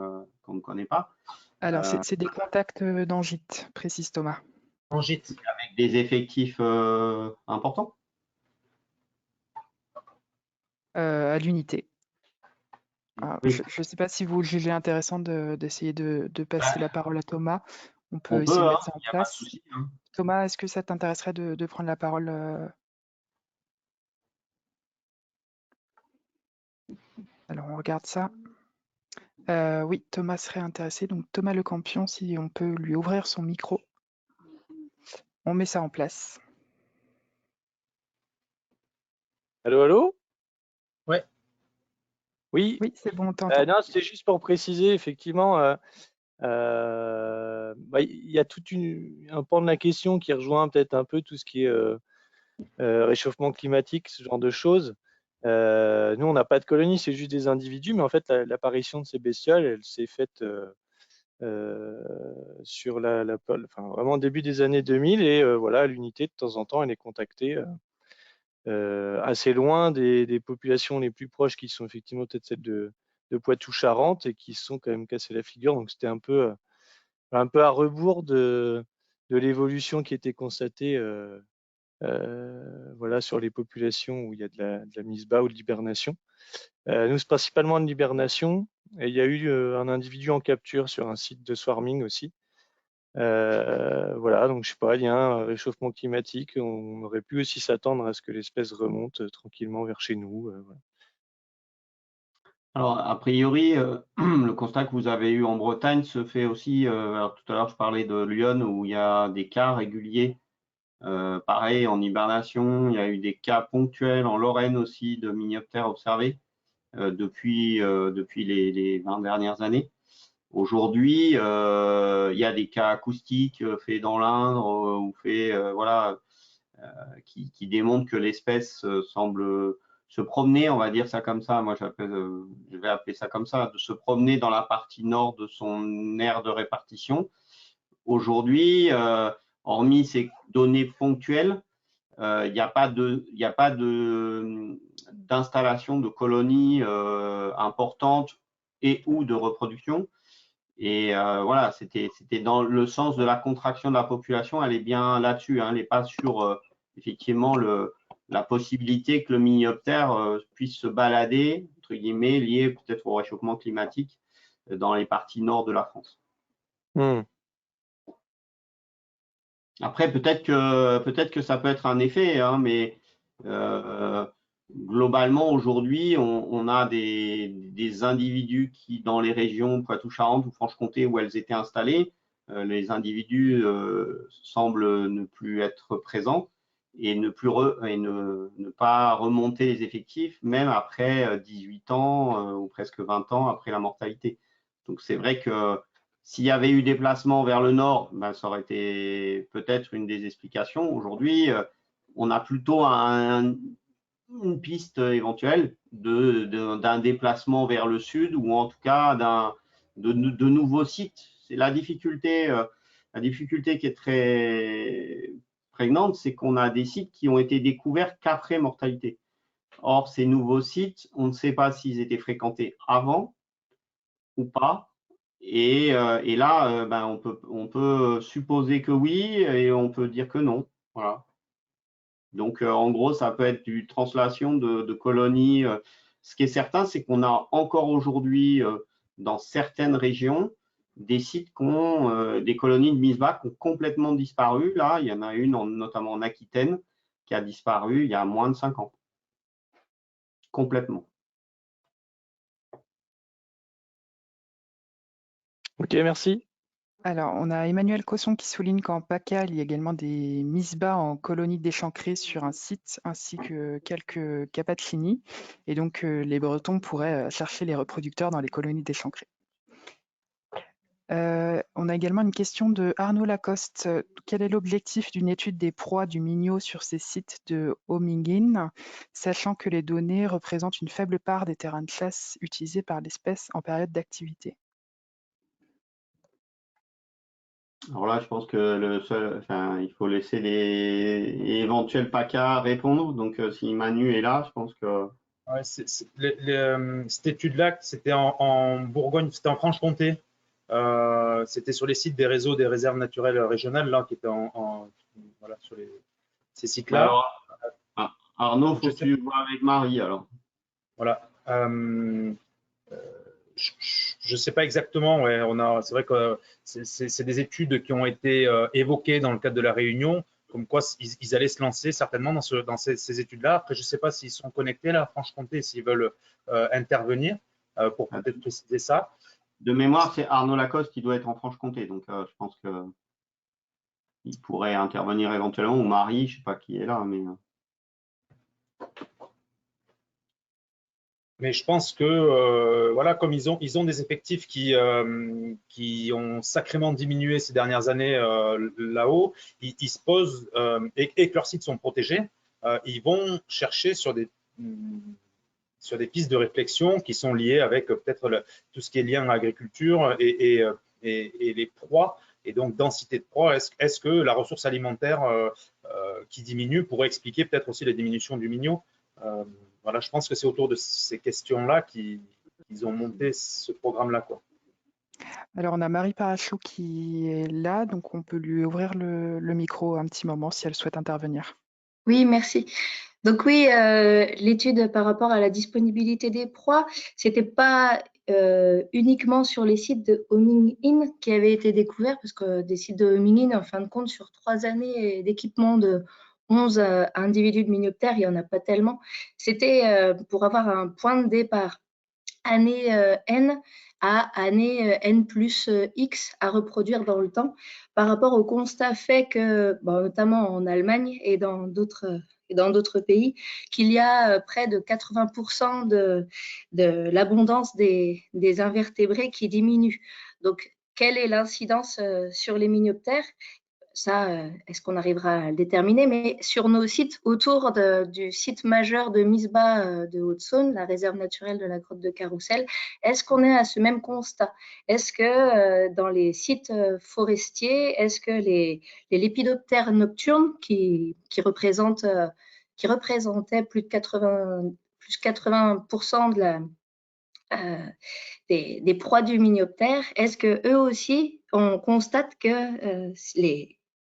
qu'on ne connaît pas. Alors, c'est des contacts dans gîte, précise Thomas. En gîte. Avec des effectifs importants? À l'unité. Oui. Je ne sais pas si vous le jugez intéressant d'essayer de passer la parole à Thomas. On peut On essayer de peut, mettre ça en il n'y a pas de place. souci. Hein. Thomas, est-ce que ça t'intéresserait de prendre la parole Alors, on regarde ça. Oui, Thomas serait intéressé. Donc, Thomas Le Campion, si on peut lui ouvrir son micro. On met ça en place. Allô, allô? Ouais. Oui, Oui, c'est bon, on t'entend. non, c'était juste pour préciser, effectivement, il y a un pan de la question qui rejoint peut-être un peu tout ce qui est réchauffement climatique, ce genre de choses. Nous, on n'a pas de colonies, c'est juste des individus, mais en fait, l'apparition de ces bestioles, elle s'est faite sur vraiment début des années 2000, et voilà, l'unité, de temps en temps, elle est contactée assez loin des populations les plus proches, qui sont effectivement peut-être celles de Poitou-Charentes, et qui se sont quand même cassé la figure. Donc c'était un peu à rebours de l'évolution qui était constatée voilà, sur les populations où il y a de la mise bas ou de l'hibernation. Nous, c'est principalement de l'hibernation, et il y a eu un individu en capture sur un site de swarming aussi. Voilà, donc je sais pas, il y a un réchauffement climatique, on aurait pu aussi s'attendre à ce que l'espèce remonte tranquillement vers chez nous. Voilà. Alors, a priori, le constat que vous avez eu en Bretagne se fait aussi, alors tout à l'heure je parlais de Lyon où il y a des cas réguliers, pareil en hibernation, il y a eu des cas ponctuels en Lorraine aussi de minioptères observés depuis les 20 dernières années. Aujourd'hui, il y a des cas acoustiques faits dans l'Indre ou faits, voilà, qui démontrent que l'espèce semble se promener, on va dire ça comme ça, moi je vais appeler ça comme ça, de se promener dans la partie nord de son aire de répartition. Aujourd'hui, hormis ces données ponctuelles, il n'y a pas d'installation de colonies importantes et ou de reproduction. Et voilà, c'était dans le sens de la contraction de la population, elle est bien là-dessus, hein, elle n'est pas sur effectivement la possibilité que le minioptère puisse se balader, entre guillemets, lié peut-être au réchauffement climatique dans les parties nord de la France. Après, peut-être que ça peut être un effet, hein, mais globalement, aujourd'hui, on a des individus qui, dans les régions Poitou-Charentes ou Franche-Comté où elles étaient installées, les individus semblent ne plus être présents. et ne pas remonter les effectifs, même après 18 ans ou presque 20 ans après la mortalité. Donc c'est vrai que s'il y avait eu des placements vers le nord, ben, ça aurait été peut-être une des explications. Aujourd'hui, on a plutôt une piste éventuelle d'un déplacement vers le sud ou en tout cas de nouveaux sites. C'est la difficulté qui est très prégnante, c'est qu'on a des sites qui ont été découverts qu'après mortalité. Or, ces nouveaux sites, on ne sait pas s'ils étaient fréquentés avant ou pas. Et là, ben, on peut supposer que oui et on peut dire que non. Voilà. Donc, en gros, ça peut être du translation de colonies. Ce qui est certain, c'est qu'on a encore aujourd'hui, dans certaines régions, des sites des colonies de Misbah qui ont complètement disparu. Là, il y en a une, notamment en Aquitaine, qui a disparu il y a moins de 5 ans. Complètement. Ok, merci. Alors, on a Emmanuel Cosson qui souligne qu'en PACA, il y a également des misbahs en colonies d'échancrés sur un site, ainsi que quelques capatlinis. Et donc, les Bretons pourraient chercher les reproducteurs dans les colonies d'échancrés. On a également une question de Arnaud Lacoste. Quel est l'objectif d'une étude des proies du Minho sur ces sites de Homingin, sachant que les données représentent une faible part des terrains de chasse utilisés par l'espèce en période d'activité? Alors là, je pense que il faut laisser les éventuels PACA répondre. Donc, si Manu est là, je pense que… Ouais, cette étude-là, c'était en Bourgogne, c'était en Franche-Comté. C'était sur les sites des réseaux des réserves naturelles régionales, là, qui étaient voilà, sur ces sites-là. Alors, Arnaud, faut que tu vois avec Marie, alors. Voilà. Je ne sais pas exactement. Ouais, c'est vrai que c'est des études qui ont été évoquées dans le cadre de la réunion, comme quoi ils allaient se lancer certainement dans ces études-là. Après, je ne sais pas s'ils sont connectés là, Franche-Comté, s'ils veulent intervenir pour peut-être préciser ça. De mémoire, c'est Arnaud Lacoste qui doit être en Franche-Comté, donc je pense qu'il pourrait intervenir éventuellement, ou Marie, je ne sais pas qui est là, mais… Mais je pense que voilà, comme ils ont des effectifs qui ont sacrément diminué ces dernières années là-haut, ils se posent et que leurs sites sont protégés, ils vont chercher sur des pistes de réflexion qui sont liées avec peut-être tout ce qui est lien à l'agriculture et les proies, et donc densité de proies. Est-ce que la ressource alimentaire qui diminue pourrait expliquer peut-être aussi la diminution du Minho? Voilà, je pense que c'est autour de ces questions-là qu'ils ont monté ce programme-là, quoi. Alors, on a Marie Parachou qui est là, donc on peut lui ouvrir le micro un petit moment si elle souhaite intervenir. Oui, merci. Donc oui, l'étude par rapport à la disponibilité des proies, c'était pas uniquement sur les sites de Homing-In qui avaient été découverts, parce que des sites de Homing-In, en fin de compte, sur 3 années d'équipement de 11 individus de minioptères, il n'y en a pas tellement. C'était pour avoir un point de départ, année N à année N plus X à reproduire dans le temps, par rapport au constat fait que, bon, notamment en Allemagne et dans d'autres pays, qu'il y a près de 80% de l'abondance des invertébrés qui diminue. Donc, quelle est l'incidence sur les minioptères? Ça, est-ce qu'on arrivera à le déterminer? Mais sur nos sites, autour du site majeur de Misbah de Haute-Saône, la réserve naturelle de la grotte de Carrousel, est-ce qu'on est à ce même constat? Est-ce que dans les sites forestiers, est-ce que les lépidoptères nocturnes qui représentaient plus de 80% des proies du minioptère, est-ce que eux aussi, on constate que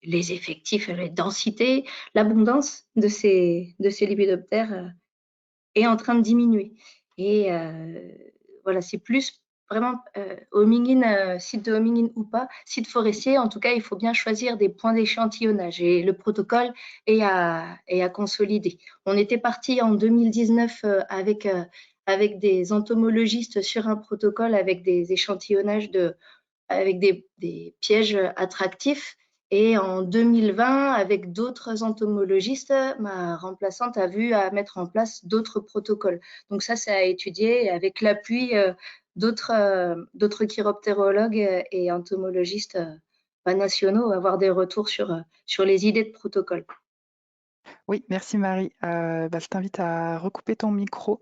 les effectifs, les densités, l'abondance de ces lépidoptères est en train de diminuer? Et voilà, c'est plus vraiment site de Homing-In ou pas, site forestier. En tout cas, il faut bien choisir des points d'échantillonnage et le protocole est à consolider. On était parti en 2019 avec des entomologistes sur un protocole avec des échantillonnages avec des pièges attractifs. Et en 2020, avec d'autres entomologistes, ma remplaçante a vu à mettre en place d'autres protocoles. Donc ça, c'est à étudier avec l'appui d'autres chiroptérologues et entomologistes nationaux, avoir des retours sur les idées de protocole. Oui, merci Marie. Je t'invite à recouper ton micro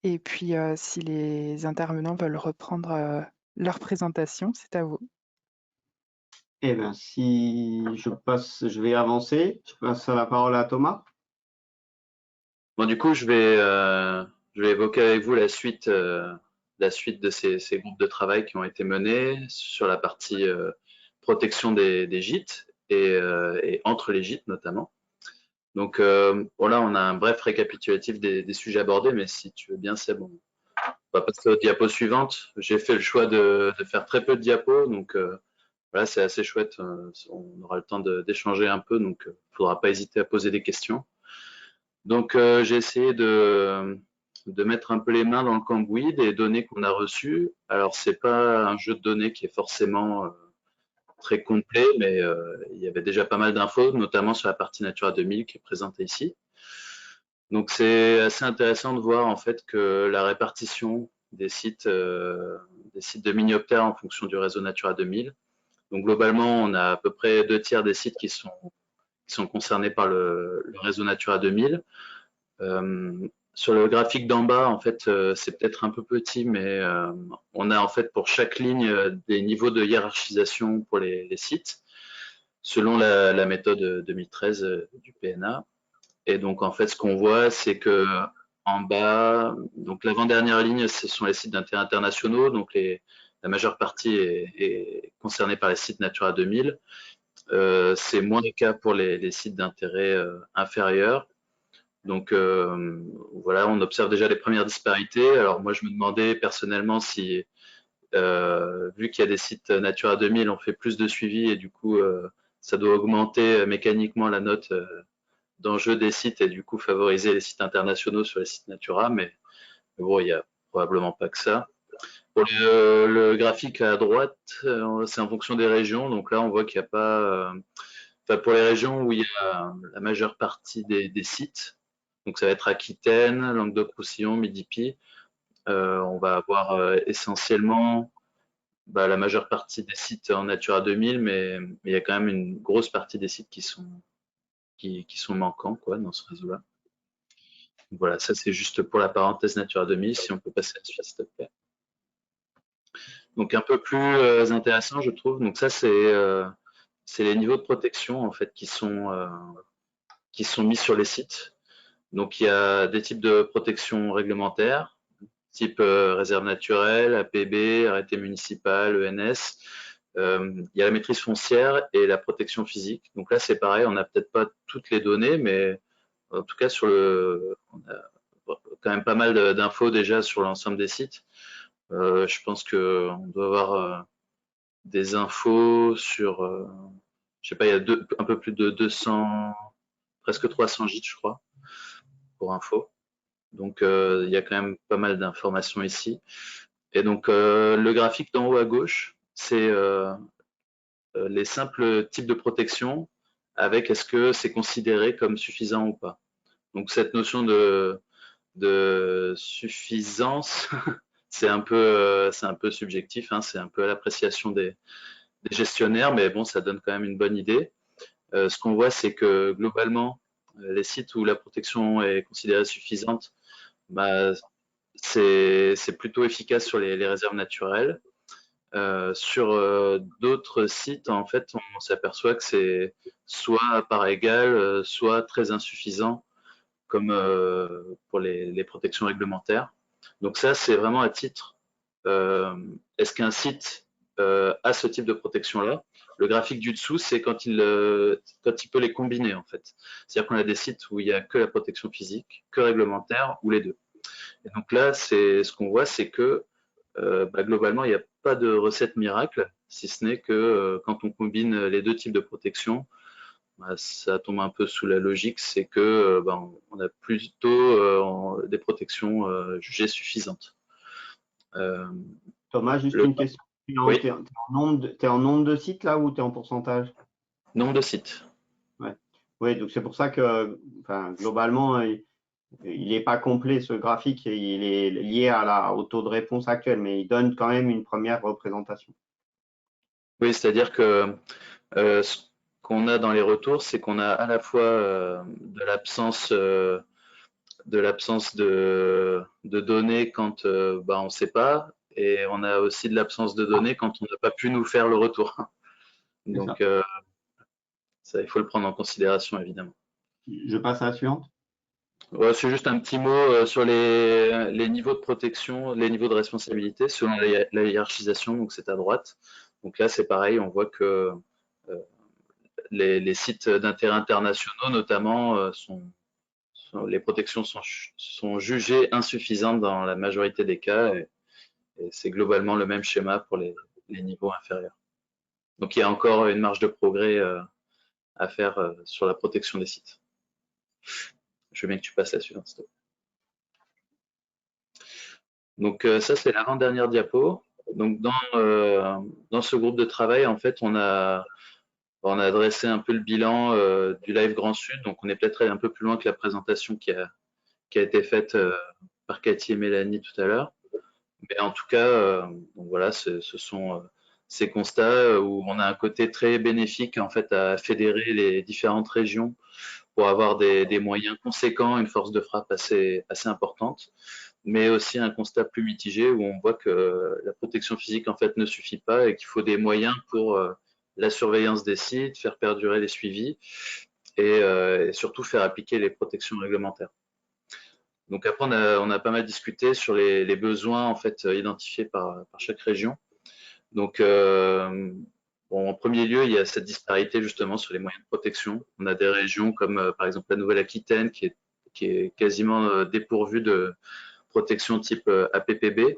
et puis si les intervenants veulent reprendre leur présentation, c'est à vous. Eh bien, si je vais avancer. Je passe la parole à Thomas. Bon, du coup, je vais évoquer avec vous la suite de ces groupes de travail qui ont été menés sur la partie protection des gîtes et entre les gîtes notamment. Donc, bon, là, on a un bref récapitulatif des sujets abordés, mais si tu veux bien, c'est bon. On va passer aux diapos suivantes. J'ai fait le choix de faire très peu de diapos, donc voilà, c'est assez chouette. On aura le temps d'échanger un peu, donc il ne faudra pas hésiter à poser des questions. Donc, j'ai essayé de mettre un peu les mains dans le cambouis des données qu'on a reçues. Alors, c'est pas un jeu de données qui est forcément très complet, mais il y avait déjà pas mal d'infos, notamment sur la partie Natura 2000 qui est présentée ici. Donc, c'est assez intéressant de voir en fait que la répartition des sites de mini-optères en fonction du réseau Natura 2000. Donc, globalement, on a à peu près 2/3 des sites qui sont concernés par le réseau Natura 2000. Sur le graphique d'en bas, en fait, c'est peut-être un peu petit, mais on a en fait pour chaque ligne des niveaux de hiérarchisation pour les sites, selon la méthode 2013 du PNA. Et donc, en fait, ce qu'on voit, c'est que en bas, donc l'avant-dernière ligne, ce sont les sites d'intérêt internationaux. Donc, la majeure partie est concernée par les sites Natura 2000. C'est moins le cas pour les sites d'intérêt inférieur. Donc voilà, on observe déjà les premières disparités. Alors moi, je me demandais personnellement si, vu qu'il y a des sites Natura 2000, on fait plus de suivi et du coup, ça doit augmenter mécaniquement la note d'enjeu des sites et du coup favoriser les sites internationaux sur les sites Natura. Mais bon, il n'y a probablement pas que ça. Pour le graphique à droite, c'est en fonction des régions. Donc là, on voit qu'il n'y a pas... Enfin, pour les régions où il y a la majeure partie des sites, donc ça va être Aquitaine, Languedoc-Roussillon, Midi-Py, on va avoir essentiellement la majeure partie des sites en Natura 2000, mais il y a quand même une grosse partie des sites qui sont manquants quoi, dans ce réseau-là. Voilà, ça c'est juste pour la parenthèse Natura 2000, si on peut passer à la suite, s'il te plaît. Donc un peu plus intéressant, je trouve. Donc ça, c'est les niveaux de protection en fait qui sont mis sur les sites. Donc il y a des types de protection réglementaire, type réserve naturelle, APB, arrêté municipal, ENS. Il y a la maîtrise foncière et la protection physique. Donc là, c'est pareil, on n'a peut-être pas toutes les données, mais en tout cas, on a quand même pas mal d'infos déjà sur l'ensemble des sites. Je pense qu'on doit avoir des infos sur, je sais pas, il y a un peu plus de 200, presque 300 gîtes, je crois, pour info. Donc, il y a quand même pas mal d'informations ici. Et donc, le graphique d'en haut à gauche, c'est les simples types de protection avec est-ce que c'est considéré comme suffisant ou pas. Donc, cette notion de suffisance, c'est un peu subjectif, hein, c'est un peu à l'appréciation des gestionnaires, mais bon, ça donne quand même une bonne idée. Ce qu'on voit, c'est que globalement, les sites où la protection est considérée suffisante, c'est plutôt efficace sur les réserves naturelles. Sur d'autres sites, en fait, on s'aperçoit que c'est soit à part égale, soit très insuffisant, comme pour les protections réglementaires. Donc ça, c'est vraiment à titre. Est-ce qu'un site a ce type de protection-là? Le graphique du dessous, c'est quand il peut les combiner, en fait. C'est-à-dire qu'on a des sites où il n'y a que la protection physique, que réglementaire, ou les deux. Et donc là, ce qu'on voit, c'est que globalement, il n'y a pas de recette miracle, si ce n'est que quand on combine les deux types de protection, ça tombe un peu sous la logique, c'est que on a plutôt des protections jugées suffisantes. Thomas, juste une question. Oui. T'es en nombre de sites là ou tu es en pourcentage? Nombre de sites. Oui, donc c'est pour ça que globalement, il n'est pas complet ce graphique, et il est lié au taux de réponse actuel, mais il donne quand même une première représentation. Oui, c'est-à-dire que ce qu'on a dans les retours, c'est qu'on a à la fois de l'absence de données quand on ne sait pas, et on a aussi de l'absence de données quand on n'a pas pu nous faire le retour. Donc ça, il faut le prendre en considération, évidemment. Je passe à la suivante. Ouais, c'est juste un petit mot sur les niveaux de protection, les niveaux de responsabilité selon la hiérarchisation, donc c'est à droite. Donc là, c'est pareil, on voit que les sites d'intérêt internationaux, notamment, les protections sont jugées insuffisantes dans la majorité des cas, et c'est globalement le même schéma pour les niveaux inférieurs. Donc il y a encore une marge de progrès à faire sur la protection des sites. Je veux bien que tu passes la suivante, s'il te plaît. Donc ça, c'est l'avant-dernière diapo. Donc dans ce groupe de travail, en fait, on a dressé un peu le bilan du Live Grand Sud. Donc on est peut-être allé un peu plus loin que la présentation qui a été faite par Cathy et Mélanie tout à l'heure. Mais en tout cas, donc voilà, ce sont ces constats où on a un côté très bénéfique en fait à fédérer les différentes régions pour avoir des moyens conséquents, une force de frappe assez importante, mais aussi un constat plus mitigé où on voit que la protection physique en fait ne suffit pas et qu'il faut des moyens pour la surveillance des sites, faire perdurer les suivis et surtout faire appliquer les protections réglementaires. Donc après, on a pas mal discuté sur les besoins en fait identifiés par chaque région. Donc, en premier lieu, il y a cette disparité justement sur les moyens de protection. On a des régions comme par exemple la Nouvelle-Aquitaine qui est quasiment dépourvue de protection type APPB.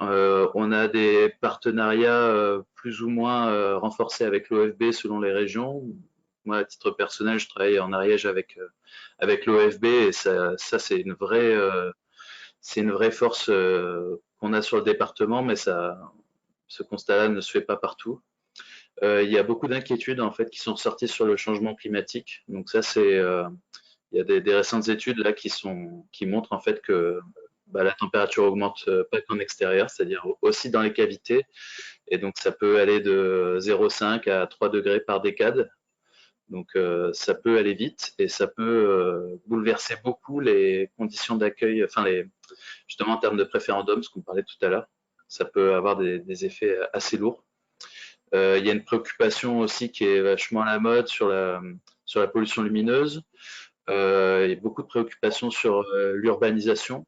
On a des partenariats plus ou moins renforcés avec l'OFB selon les régions. Moi, à titre personnel, je travaille en Ariège avec l'OFB et ça c'est une vraie force qu'on a sur le département, mais ce constat-là ne se fait pas partout. Il y a beaucoup d'inquiétudes en fait qui sont sorties sur le changement climatique. Donc ça, il y a des récentes études là qui montrent en fait que la température augmente pas qu'en extérieur, c'est-à-dire aussi dans les cavités. Et donc ça peut aller de 0,5 à 3 degrés par décade. Donc ça peut aller vite et ça peut bouleverser beaucoup les conditions d'accueil, justement en termes de préférendum, ce qu'on parlait tout à l'heure. Ça peut avoir des effets assez lourds. Il y a une préoccupation aussi qui est vachement à la mode sur la pollution lumineuse. Il y a beaucoup de préoccupations sur l'urbanisation.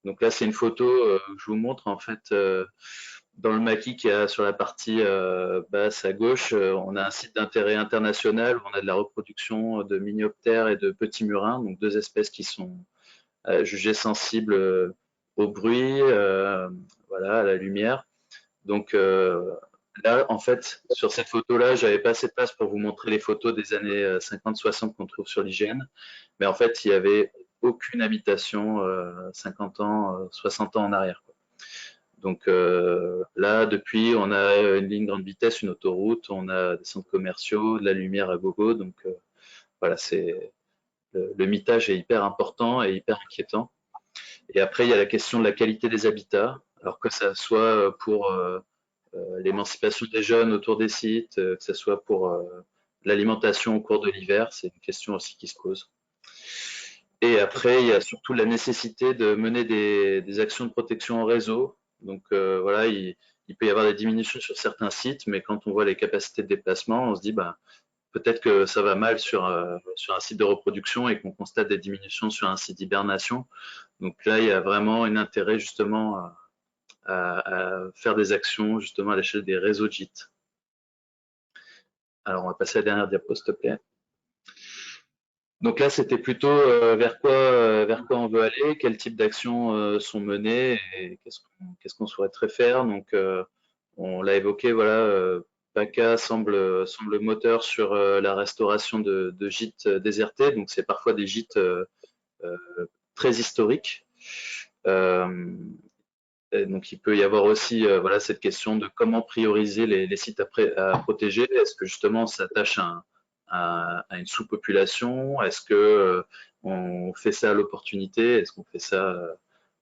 Donc là, c'est une photo que je vous montre en fait dans le maquis qu'il y a sur la partie basse à gauche. On a un site d'intérêt international où on a de la reproduction de minioptères et de petits murins, donc deux espèces qui sont jugées sensibles au bruit, voilà, à la lumière. Donc là, en fait, sur cette photo-là, j'avais pas assez de place pour vous montrer les photos des années 50-60 qu'on trouve sur l'IGN. Mais en fait, il n'y avait aucune habitation 50 ans, 60 ans en arrière, quoi. Donc là, depuis, on a une ligne grande vitesse, une autoroute, on a des centres commerciaux, de la lumière à gogo. Donc voilà, le mitage est hyper important et hyper inquiétant. Et après, il y a la question de la qualité des habitats. Alors que ça soit pour l'émancipation des jeunes autour des sites, que ce soit pour l'alimentation au cours de l'hiver, c'est une question aussi qui se pose. Et après, il y a surtout la nécessité de mener des actions de protection en réseau. Donc voilà, il peut y avoir des diminutions sur certains sites, mais quand on voit les capacités de déplacement, on se dit peut-être que ça va mal sur un site de reproduction et qu'on constate des diminutions sur un site d'hibernation. Donc là, il y a vraiment un intérêt justement à faire des actions justement à l'échelle des réseaux de gîtes. Alors, on va passer à la dernière diapo, s'il te plaît. Donc là, c'était plutôt vers quoi on veut aller, quel type d'actions sont menées et qu'est-ce qu'on souhaiterait faire. Donc, on l'a évoqué, voilà, PACA semble moteur sur la restauration de gîtes désertés. Donc, c'est parfois des gîtes très historiques. Donc, il peut y avoir aussi voilà, cette question de comment prioriser les sites à protéger. Est-ce que justement on s'attache à à une sous-population? Est-ce que on fait ça à l'opportunité? Est-ce qu'on fait ça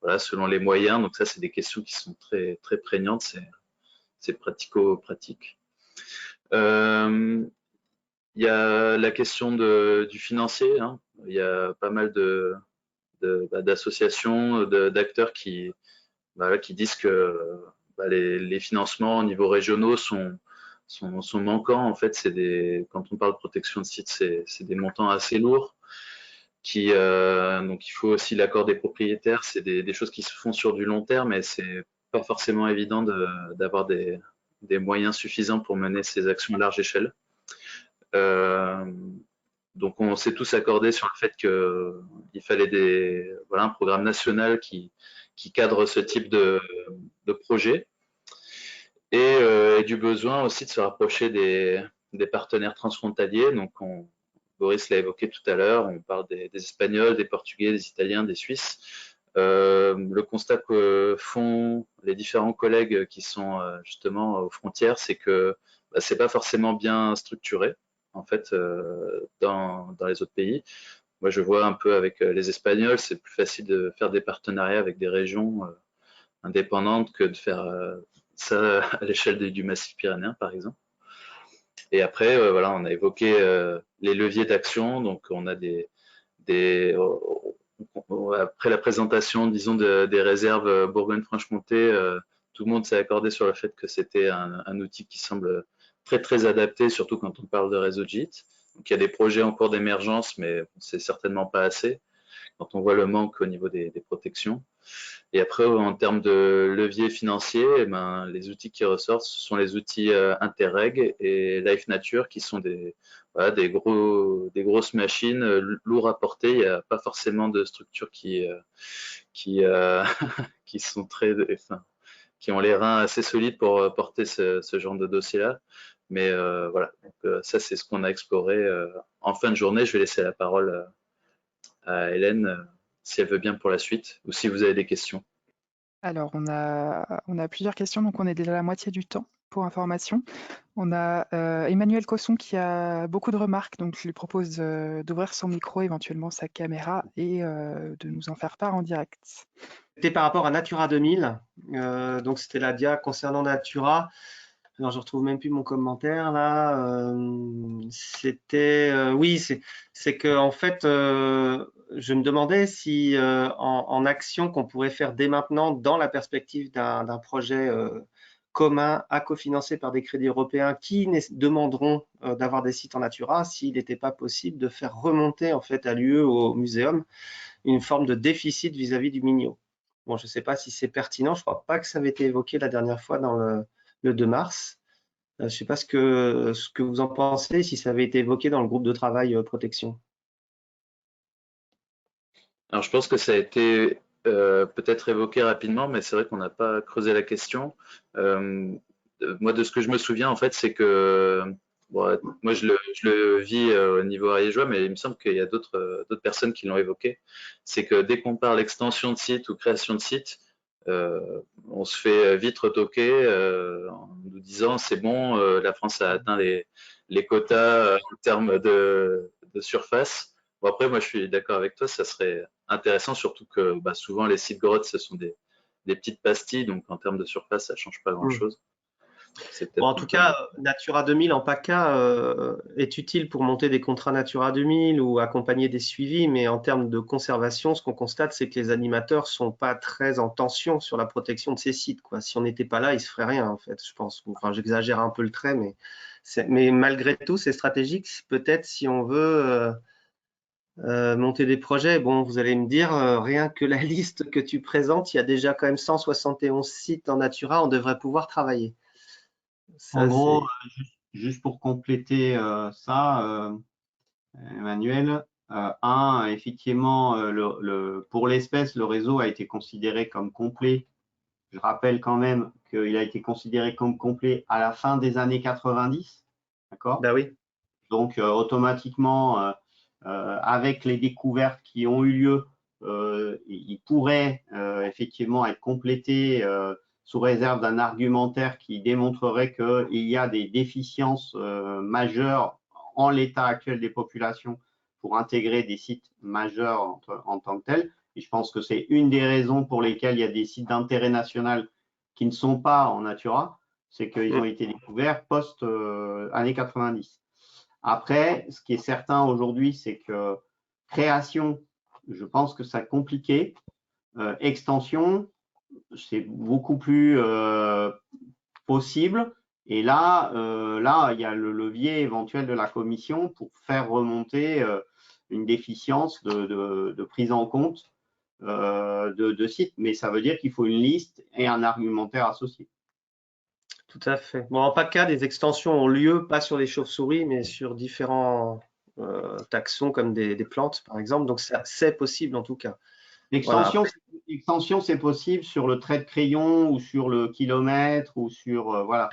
voilà, selon les moyens? Donc ça, c'est des questions qui sont très, très prégnantes, c'est pratico-pratique. Il y a la question du financier, hein. Il y a pas mal d'associations, d'acteurs qui disent que les financements au niveau régionaux sont manquants. En fait, quand on parle de protection de site, c'est des montants assez lourds. Donc il faut aussi l'accord des propriétaires. C'est des choses qui se font sur du long terme, et c'est pas forcément évident d'avoir des moyens suffisants pour mener ces actions à large échelle. Donc on s'est tous accordés sur le fait qu'il fallait un programme national qui cadre ce type de projet, et du besoin aussi de se rapprocher des partenaires transfrontaliers. Donc Boris l'a évoqué tout à l'heure, on parle des Espagnols, des Portugais, des Italiens, des Suisses. Le constat que font les différents collègues qui sont justement aux frontières, c'est que c'est pas forcément bien structuré en fait dans les autres pays. Moi, je vois un peu avec les Espagnols, c'est plus facile de faire des partenariats avec des régions indépendantes que de faire ça à l'échelle du massif pyrénéen, par exemple. Et après, voilà, on a évoqué les leviers d'action. Donc, on a après la présentation, disons, des réserves Bourgogne-Franche-Comté, tout le monde s'est accordé sur le fait que c'était un outil qui semble très, très adapté, surtout quand on parle de réseau de gîtes. Donc, il y a des projets en cours d'émergence, mais c'est certainement pas assez quand on voit le manque au niveau des protections. Et après, en termes de levier financier, les outils qui ressortent, ce sont les outils Interreg et Life Nature, qui sont des grosses machines lourdes à porter. Il n'y a pas forcément de structures qui sont qui ont les reins assez solides pour porter ce genre de dossier-là. Mais voilà, donc, ça c'est ce qu'on a exploré. En fin de journée, je vais laisser la parole à Hélène, si elle veut bien pour la suite, ou si vous avez des questions. Alors, on a plusieurs questions, donc on est déjà à la moitié du temps pour information. On a Emmanuel Cosson qui a beaucoup de remarques, donc je lui propose d'ouvrir son micro, éventuellement sa caméra, et de nous en faire part en direct. C'était par rapport à Natura 2000, donc c'était la dia concernant Natura. Alors, je retrouve même plus mon commentaire là. C'était oui, c'est que en fait, je me demandais si en action qu'on pourrait faire dès maintenant dans la perspective d'un projet commun à cofinancer par des crédits européens qui demanderont d'avoir des sites en Natura, s'il n'était pas possible de faire remonter en fait à l'UE, au muséum, une forme de déficit vis-à-vis du MINIO. Bon, je ne sais pas si c'est pertinent. Je ne crois pas que ça avait été évoqué la dernière fois dans le 2 mars. Je ne sais pas ce que vous en pensez, si ça avait été évoqué dans le groupe de travail protection. Alors, je pense que ça a été peut-être évoqué rapidement, mais c'est vrai qu'on n'a pas creusé la question. Moi, de ce que je me souviens, en fait, c'est que bon, moi, je le vis au niveau ariégeois, mais il me semble qu'il y a d'autres personnes qui l'ont évoqué. C'est que dès qu'on parle extension de site ou création de site, on se fait vite retoquer en nous disant c'est bon, la France a atteint les quotas en termes de surface. Bon, après, moi, je suis d'accord avec toi, ça serait intéressant, surtout que souvent les sites grottes, ce sont des petites pastilles, donc en termes de surface, ça ne change pas grand-chose. Bon, en tout cas, Natura 2000 en PACA est utile pour monter des contrats Natura 2000 ou accompagner des suivis, mais en termes de conservation, ce qu'on constate, c'est que les animateurs ne sont pas très en tension sur la protection de ces sites, quoi. Si on n'était pas là, il ne se ferait rien, en fait, je pense. Enfin, j'exagère un peu le trait, mais malgré tout, c'est stratégique. Peut-être si on veut monter des projets, bon, vous allez me dire, rien que la liste que tu présentes, il y a déjà quand même 171 sites en Natura, on devrait pouvoir travailler. Ça, en gros, juste pour compléter ça, Emmanuel, effectivement, pour l'espèce, le réseau a été considéré comme complet. Je rappelle quand même qu'il a été considéré comme complet à la fin des années 90. D'accord ? Ben oui. Donc, automatiquement, avec les découvertes qui ont eu lieu, il pourrait effectivement être complété sous réserve d'un argumentaire qui démontrerait qu'il y a des déficiences majeures en l'état actuel des populations pour intégrer des sites majeurs en tant que tels. Et je pense que c'est une des raisons pour lesquelles il y a des sites d'intérêt national qui ne sont pas en Natura, c'est qu'ils ont été découverts post-années 90. Après, ce qui est certain aujourd'hui, c'est que création, je pense que ça compliqué. Extension, c'est beaucoup plus possible. Et là, il y a le levier éventuel de la commission pour faire remonter une déficience de prise en compte de sites. Mais ça veut dire qu'il faut une liste et un argumentaire associé. Tout à fait. Bon, en PACA, des extensions ont lieu, pas sur les chauves-souris, mais sur différents taxons comme des plantes, par exemple. Donc, c'est possible en tout cas. L'extension, voilà. C'est possible sur le trait de crayon ou sur le kilomètre ou sur, voilà,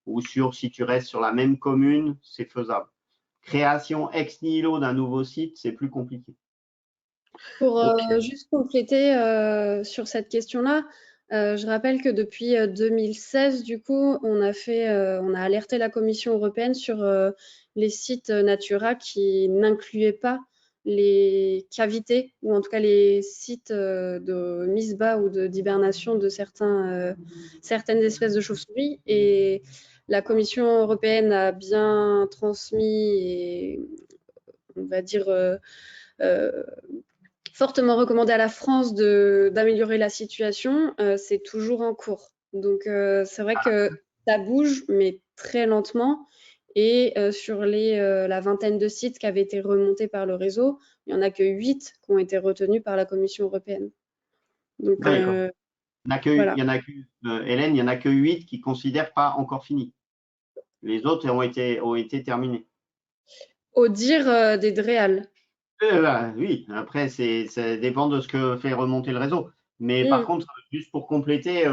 ou sur, si tu restes sur la même commune, c'est faisable. Création ex nihilo d'un nouveau site, c'est plus compliqué. Pour juste compléter sur cette question-là, je rappelle que depuis 2016, du coup, on a alerté la Commission européenne sur les sites Natura qui n'incluaient pas les cavités, ou en tout cas les sites de mise bas ou d'hibernation de certaines espèces de chauves-souris. Et la Commission européenne a bien transmis et, on va dire, fortement recommandé à la France d'améliorer la situation. C'est toujours en cours. Donc, c'est vrai que ça bouge, mais très lentement. Et sur la vingtaine de sites qui avaient été remontés par le réseau, il n'y en a que 8 qui ont été retenus par la Commission européenne. Donc, Hélène, il n'y en a que 8 qui ne considèrent pas encore fini. Les autres ont été terminés. Au dire des DREAL. Oui, après, ça dépend de ce que fait remonter le réseau. Mais par contre, juste pour compléter,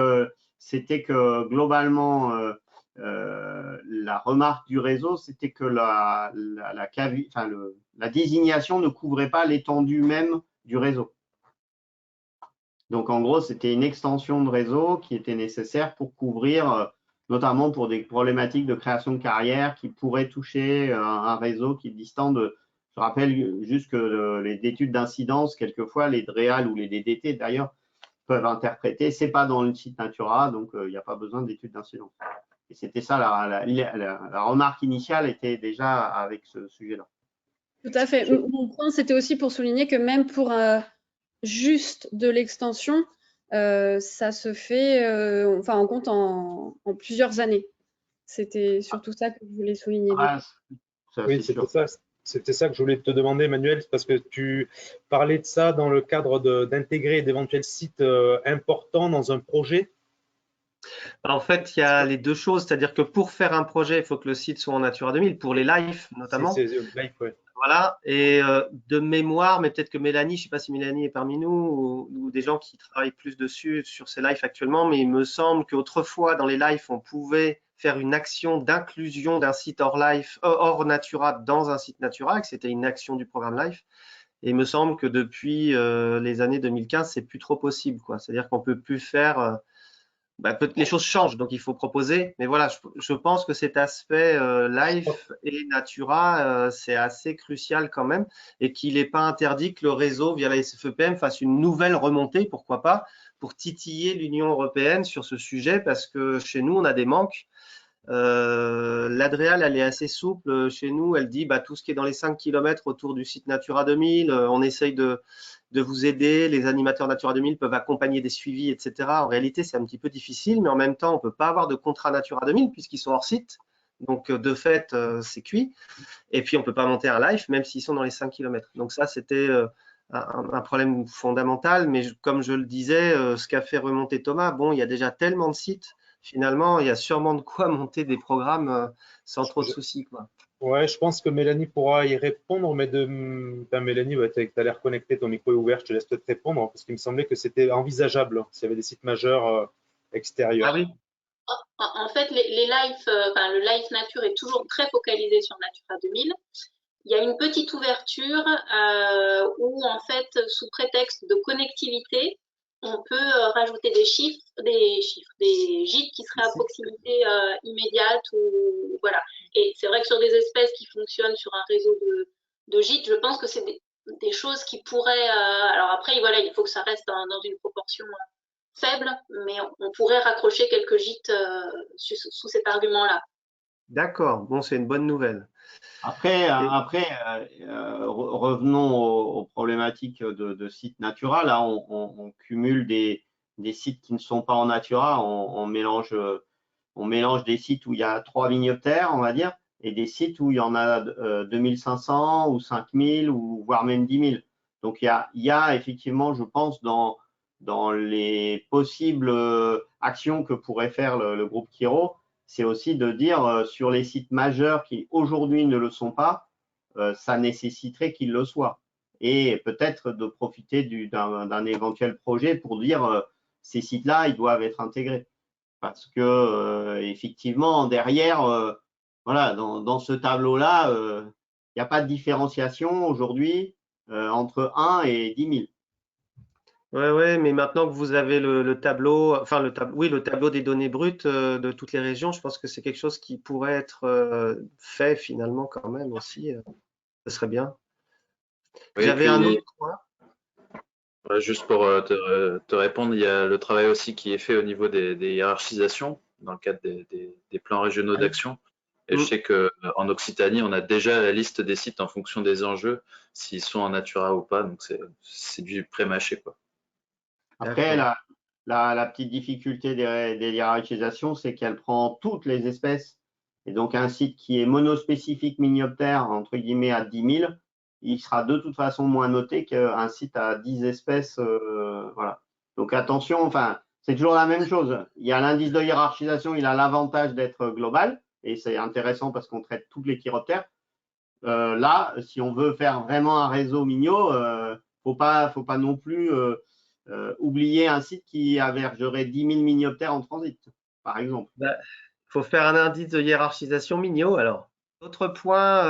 c'était que globalement, la remarque du réseau, c'était que la désignation ne couvrait pas l'étendue même du réseau. Donc, en gros, c'était une extension de réseau qui était nécessaire pour couvrir, notamment pour des problématiques de création de carrière qui pourraient toucher un réseau qui est distant de… Je rappelle juste que les études d'incidence, quelquefois, les DREAL ou les DDT d'ailleurs, peuvent interpréter. Ce n'est pas dans le site Natura, donc il n'y a pas besoin d'études d'incidence. Et c'était ça, la remarque initiale était déjà avec ce sujet-là. Tout à fait. Mon point, c'était aussi pour souligner que même pour juste de l'extension, ça se fait, enfin, on compte en plusieurs années. C'était surtout ça que je voulais souligner. Oui, c'était ça que je voulais te demander, Emmanuel, parce que tu parlais de ça dans le cadre d'intégrer d'éventuels sites importants dans un projet. En fait, il y a les deux choses, c'est-à-dire que pour faire un projet, il faut que le site soit en Natura 2000, pour les lives notamment. Ouais. Voilà, et de mémoire, mais peut-être que Mélanie, je ne sais pas si Mélanie est parmi nous ou des gens qui travaillent plus dessus sur ces lives actuellement, mais il me semble qu'autrefois, dans les lives, on pouvait faire une action d'inclusion d'un site hors Natura dans un site Natura, que c'était une action du programme Life. Et il me semble que depuis les années 2015, c'est plus trop possible, quoi. C'est-à-dire qu'on peut plus faire… les choses changent, donc il faut proposer. Mais voilà, je pense que cet aspect Life et Natura, c'est assez crucial quand même, et qu'il n'est pas interdit que le réseau, via la SFEPM, fasse une nouvelle remontée, pourquoi pas, pour titiller l'Union européenne sur ce sujet, parce que chez nous, on a des manques. L'Adréal, elle est assez souple. Chez nous, elle dit tout ce qui est dans les 5 km autour du site Natura 2000, on essaye de vous aider. Les animateurs Natura 2000 peuvent accompagner des suivis, etc. En réalité, c'est un petit peu difficile, mais en même temps, on ne peut pas avoir de contrat Natura 2000 puisqu'ils sont hors site. Donc, de fait, c'est cuit. Et puis, on ne peut pas monter un live, même s'ils sont dans les 5 km. Donc, ça, c'était un problème fondamental. Mais comme je le disais, ce qu'a fait remonter Thomas, bon, il y a déjà tellement de sites. Finalement, il y a sûrement de quoi monter des programmes sans trop de soucis, quoi. Ouais, je pense que Mélanie pourra y répondre, mais Mélanie, tu as l'air connecté, ton micro est ouvert, je te laisse peut-être répondre, parce qu'il me semblait que c'était envisageable s'il y avait des sites majeurs extérieurs. Ah oui. En fait, les lives, le live nature est toujours très focalisé sur Natura 2000. Il y a une petite ouverture où, en fait, sous prétexte de connectivité, on peut rajouter des gîtes qui seraient à proximité immédiate ou voilà. Et c'est vrai que sur des espèces qui fonctionnent sur un réseau de gîtes, je pense que c'est des choses qui pourraient… alors après, voilà, il faut que ça reste dans une proportion faible, mais on pourrait raccrocher quelques gîtes sous cet argument-là. D'accord, bon, c'est une bonne nouvelle. Après, revenons aux problématiques de sites Natura. Là, on cumule des sites qui ne sont pas en Natura. On mélange des sites où il y a 3 minioptères, on va dire, et des sites où il y en a 2500 ou 5000 ou voire même 10 000. Donc, il y a effectivement, je pense, dans les possibles actions que pourrait faire le groupe Kiro, c'est aussi de dire sur les sites majeurs qui aujourd'hui ne le sont pas, ça nécessiterait qu'ils le soient. Et peut-être de profiter d'un éventuel projet pour dire ces sites-là, ils doivent être intégrés. Parce que effectivement, derrière, voilà, dans ce tableau-là, il n'y a pas de différenciation aujourd'hui entre 1 et 10 000. Ouais, mais maintenant que vous avez le tableau, enfin le tableau des données brutes de toutes les régions, je pense que c'est quelque chose qui pourrait être fait finalement quand même aussi. Ce serait bien. Oui, J'avais un autre point. Juste pour te répondre, il y a le travail aussi qui est fait au niveau des hiérarchisations dans le cadre des plans régionaux d'action. Et je sais qu'en Occitanie, on a déjà la liste des sites en fonction des enjeux, s'ils sont en Natura ou pas. Donc, c'est du pré-mâché, quoi. Après, la petite difficulté des hiérarchisations, c'est qu'elle prend toutes les espèces. Et donc, un site qui est monospécifique minioptère, entre guillemets, à 10 000, il sera de toute façon moins noté qu'un site à 10 espèces. Voilà. Donc, attention, enfin, c'est toujours la même chose. Il y a l'indice de hiérarchisation, il a l'avantage d'être global. Et c'est intéressant parce qu'on traite toutes les chiroptères. Là, si on veut faire vraiment un réseau mignot, faut pas non plus oublier un site qui avergerait 10 000 minioptères en transit, par exemple. Il faut faire un indice de hiérarchisation mignot alors. Autre point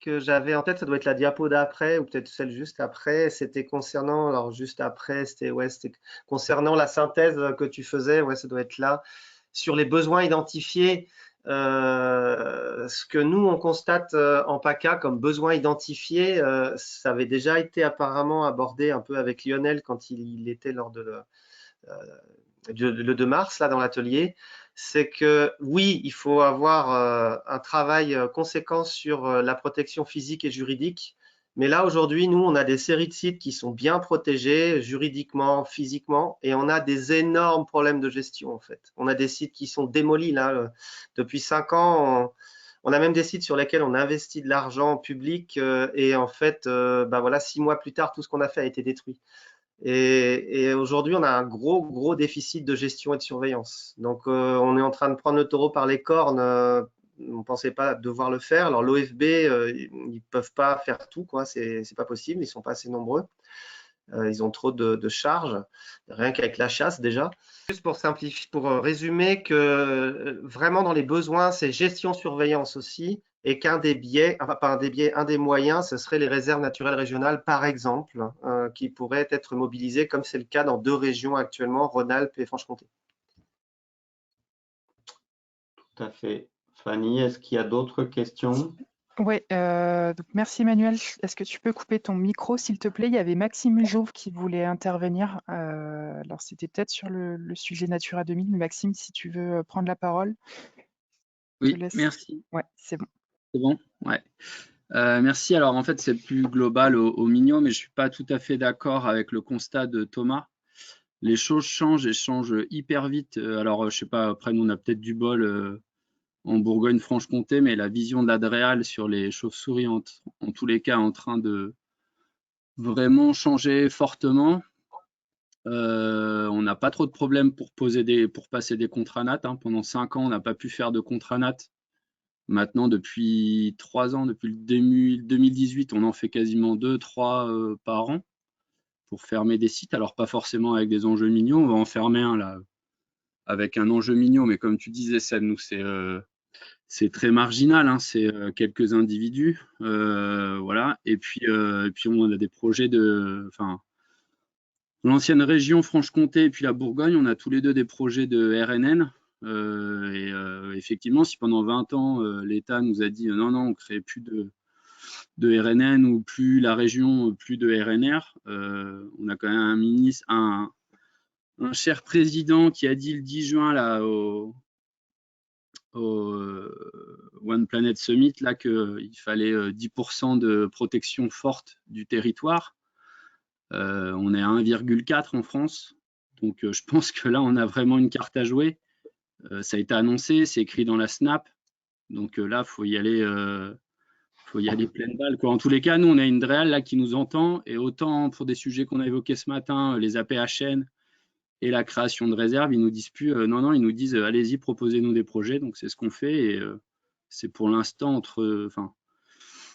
que j'avais en tête, ça doit être la diapo d'après ou peut-être celle juste après, c'était concernant, alors juste après, c'était concernant la synthèse que tu faisais, ouais, ça doit être là, sur les besoins identifiés. Ce que nous, on constate en PACA comme besoin identifié, ça avait déjà été apparemment abordé un peu avec Lionel quand il était lors de le 2 mars, là, dans l'atelier. C'est que oui, il faut avoir un travail conséquent sur la protection physique et juridique. Mais là, aujourd'hui, nous, on a des séries de sites qui sont bien protégés juridiquement, physiquement, et on a des énormes problèmes de gestion, en fait. On a des sites qui sont démolis, là, depuis 5 ans. On a même des sites sur lesquels on investit de l'argent public et en fait, bah voilà, 6 mois plus tard, tout ce qu'on a fait a été détruit. Et aujourd'hui, on a un gros déficit de gestion et de surveillance. Donc, on est en train de prendre le taureau par les cornes. On ne pensait pas devoir le faire. Alors, l'OFB, ils ne peuvent pas faire tout, quoi. C'est pas possible. Ils ne sont pas assez nombreux. Ils ont trop de charges, rien qu'avec la chasse déjà. Juste pour simplifier, pour résumer que vraiment dans les besoins, c'est gestion-surveillance aussi, et qu'un des biais, enfin pas un des biais, un des moyens, ce serait les réserves naturelles régionales, par exemple, qui pourraient être mobilisées, comme c'est le cas dans 2 régions actuellement, Rhône-Alpes et Franche-Comté. Tout à fait. Fanny, est-ce qu'il y a d'autres questions? Oui, donc merci Emmanuel. Est-ce que tu peux couper ton micro, s'il te plaît? Il y avait Maxime Jouve qui voulait intervenir. Alors, c'était peut-être sur le sujet Natura 2000, mais Maxime, si tu veux prendre la parole. Oui, merci. Ouais, c'est bon. C'est bon, ouais. Merci. Alors, en fait, c'est plus global au mignon, mais je ne suis pas tout à fait d'accord avec le constat de Thomas. Les choses changent et changent hyper vite. Alors, je sais pas, après, nous, on a peut-être du bol en Bourgogne-Franche-Comté, mais la vision de l'Adréal sur les chauves-souris, en tous les cas, en train de vraiment changer fortement. On n'a pas trop de problèmes pour passer des contrats nat. Pendant 5 ans, on n'a pas pu faire de contrats nat. Maintenant, depuis 3 ans, depuis le 2018, on en fait quasiment 2-3 par an pour fermer des sites. Alors, pas forcément avec des enjeux mignons. On va en fermer un là avec un enjeu mignon, mais comme tu disais, ça, nous, c'est très marginal, c'est quelques individus, voilà. Et puis on a des projets l'ancienne région Franche-Comté et puis la Bourgogne, on a tous les deux des projets de RNN Effectivement, si pendant 20 ans, l'État nous a dit non, on ne crée plus de RNN ou plus la région, plus de RNR, on a quand même un ministre, un cher président qui a dit le 10 juin là, au One Planet Summit là qu'il fallait 10% de protection forte du territoire. On est à 1,4 en France, donc je pense que là on a vraiment une carte à jouer. Ça a été annoncé, c'est écrit dans la SNAP, donc là faut y aller pleine balle quoi. En tous les cas, nous on a une DREAL là qui nous entend, et autant pour des sujets qu'on a évoqués ce matin, les APHN et la création de réserves, ils nous disent plus non, ils nous disent allez-y, proposez-nous des projets. Donc c'est ce qu'on fait, et c'est pour l'instant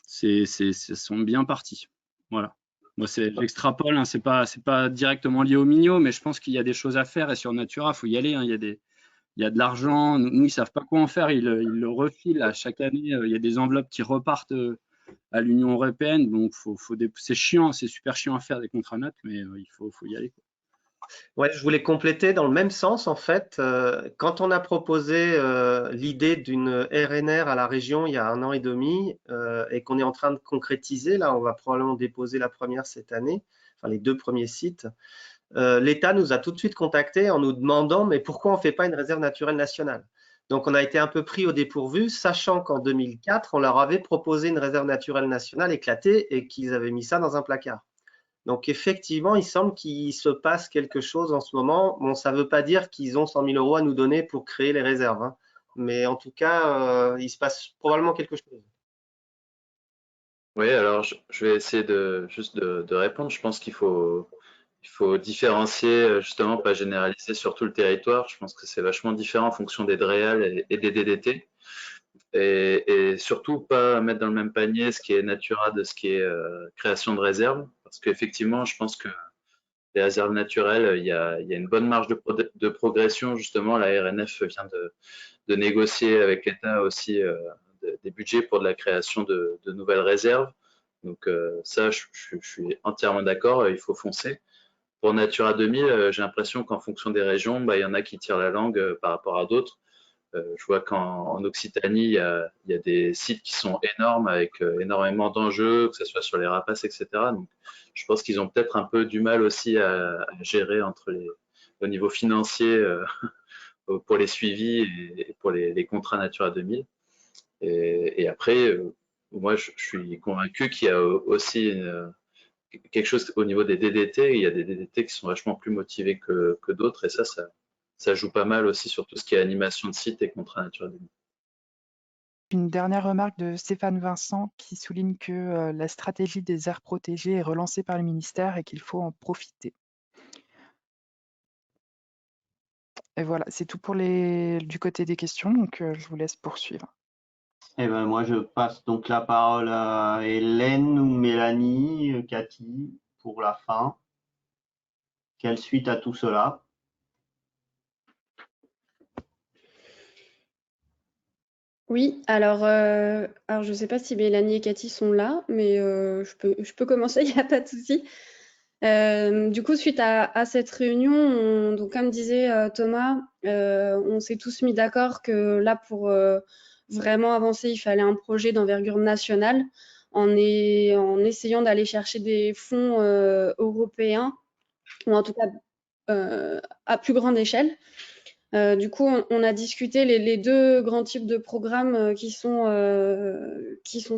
ça semble bien parti. Voilà. Moi j'extrapole, hein, c'est pas directement lié au Mignot, mais je pense qu'il y a des choses à faire, et sur Natura, il faut y aller, hein, il y a de l'argent. Nous, ils savent pas quoi en faire, ils le refilent à chaque année. Il y a des enveloppes qui repartent à l'Union européenne, donc c'est chiant, c'est super chiant à faire des contrats nat, mais il faut y aller. Ouais, je voulais compléter dans le même sens en fait. Quand on a proposé l'idée d'une RNR à la région il y a 1 an et demi et qu'on est en train de concrétiser, là on va probablement déposer la première cette année, enfin les 2 premiers sites, l'État nous a tout de suite contactés en nous demandant mais pourquoi on ne fait pas une réserve naturelle nationale? Donc on a été un peu pris au dépourvu, sachant qu'en 2004 on leur avait proposé une réserve naturelle nationale éclatée et qu'ils avaient mis ça dans un placard. Donc effectivement, il semble qu'il se passe quelque chose en ce moment. Bon, ça ne veut pas dire qu'ils ont 100 000 € à nous donner pour créer les réserves, hein. Mais en tout cas, il se passe probablement quelque chose. Oui, alors je vais essayer juste de répondre. Je pense qu'il faut différencier, justement, pas généraliser sur tout le territoire. Je pense que c'est vachement différent en fonction des DREAL et des DDT. Et surtout pas mettre dans le même panier ce qui est Natura de ce qui est création de réserves, parce qu'effectivement je pense que les réserves naturelles, il y a une bonne marge de progression. Justement, la RNF vient de négocier avec l'État aussi des budgets pour de la création de nouvelles réserves, donc ça je suis entièrement d'accord, il faut foncer. Pour Natura 2000, j'ai l'impression qu'en fonction des régions, il y en a qui tirent la langue par rapport à d'autres. Je vois qu'en Occitanie, il y a des sites qui sont énormes avec énormément d'enjeux, que ce soit sur les rapaces, etc. Donc, je pense qu'ils ont peut-être un peu du mal aussi à gérer au niveau financier pour les suivis et pour les contrats Natura 2000. Et après, moi, je suis convaincu qu'il y a aussi quelque chose au niveau des DDT. Il y a des DDT qui sont vachement plus motivés que d'autres, et ça joue pas mal aussi sur tout ce qui est animation de site et contrat Natura 2000. Une dernière remarque de Stéphane Vincent qui souligne que la stratégie des aires protégées est relancée par le ministère et qu'il faut en profiter. Et voilà, c'est tout pour du côté des questions, donc je vous laisse poursuivre. Eh ben, moi, je passe donc la parole à Hélène ou Mélanie, Cathy, pour la fin. Quelle suite à tout cela? Oui, alors je ne sais pas si Mélanie et Cathy sont là, mais je peux commencer, il n'y a pas de souci. Du coup, suite à cette réunion, donc comme disait Thomas, on s'est tous mis d'accord que là, pour vraiment avancer, il fallait un projet d'envergure nationale en essayant d'aller chercher des fonds européens, ou en tout cas à plus grande échelle. Du coup, on a discuté les 2 grands types de programmes qui sont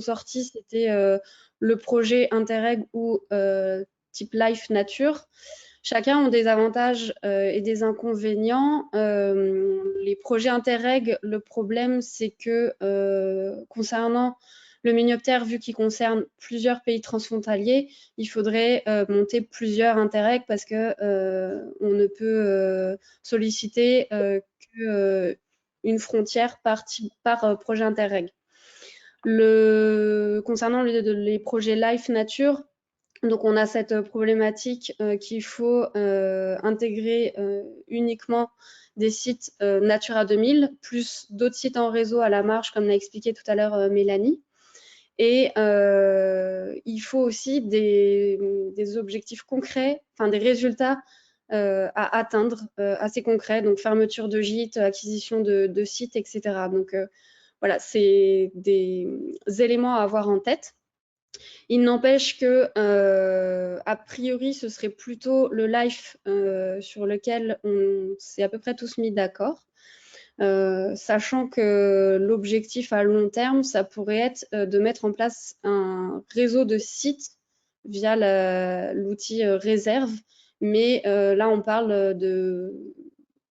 sortis. C'était le projet Interreg ou type Life Nature. Chacun ont des avantages et des inconvénients. Les projets Interreg, le problème, c'est que concernant le Minioptère, vu qu'il concerne plusieurs pays transfrontaliers, il faudrait monter plusieurs Interreg parce que on ne peut solliciter qu'une frontière par projet Interreg. Concernant les projets Life Nature, donc on a cette problématique qu'il faut intégrer uniquement des sites Natura 2000, plus d'autres sites en réseau à la marge, comme l'a expliqué tout à l'heure Mélanie. Et il faut aussi des objectifs concrets, enfin des résultats à atteindre, assez concrets, donc fermeture de gîtes, acquisition de sites, etc. Donc voilà, c'est des éléments à avoir en tête. Il n'empêche que, a priori, ce serait plutôt le live sur lequel on s'est à peu près tous mis d'accord, sachant que l'objectif à long terme, ça pourrait être de mettre en place un réseau de sites via l'outil réserve, mais là, on parle de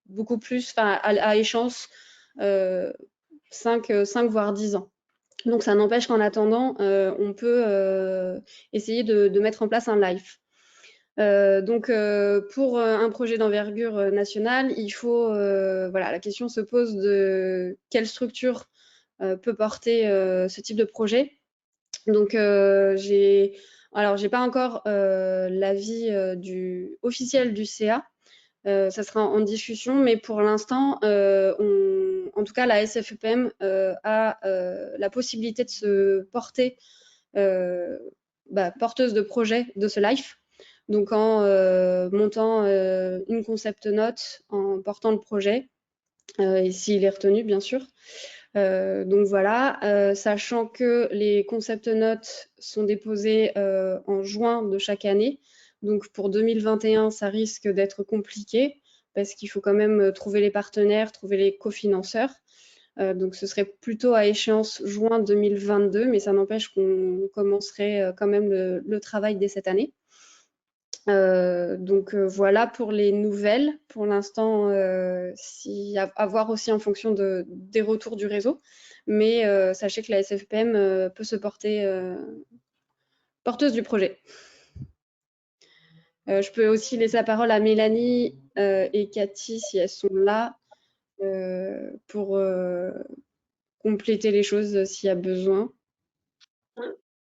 beaucoup plus, à échéance 5 voire 10 ans. Donc, ça n'empêche qu'en attendant, on peut essayer de mettre en place un live. Donc, pour un projet d'envergure nationale, il faut, voilà, la question se pose de quelle structure peut porter ce type de projet. Donc, j'ai pas encore l'avis officiel du CA. Ça sera en discussion, mais pour l'instant, en tout cas, la SFEPM a la possibilité de se porter porteuse de projet de ce live. Donc, en montant une concept note, en portant le projet, et s'il est retenu, bien sûr. Donc voilà, sachant que les concept notes sont déposées en juin de chaque année. Donc pour 2021, ça risque d'être compliqué parce qu'il faut quand même trouver les partenaires, trouver les cofinanceurs. Donc ce serait plutôt à échéance juin 2022, mais ça n'empêche qu'on commencerait quand même le travail dès cette année. Donc voilà pour les nouvelles. Pour l'instant, à voir aussi en fonction des retours du réseau. Mais sachez que la SFPM peut se porter porteuse du projet. Je peux aussi laisser la parole à Mélanie et Cathy si elles sont là pour compléter les choses s'il y a besoin.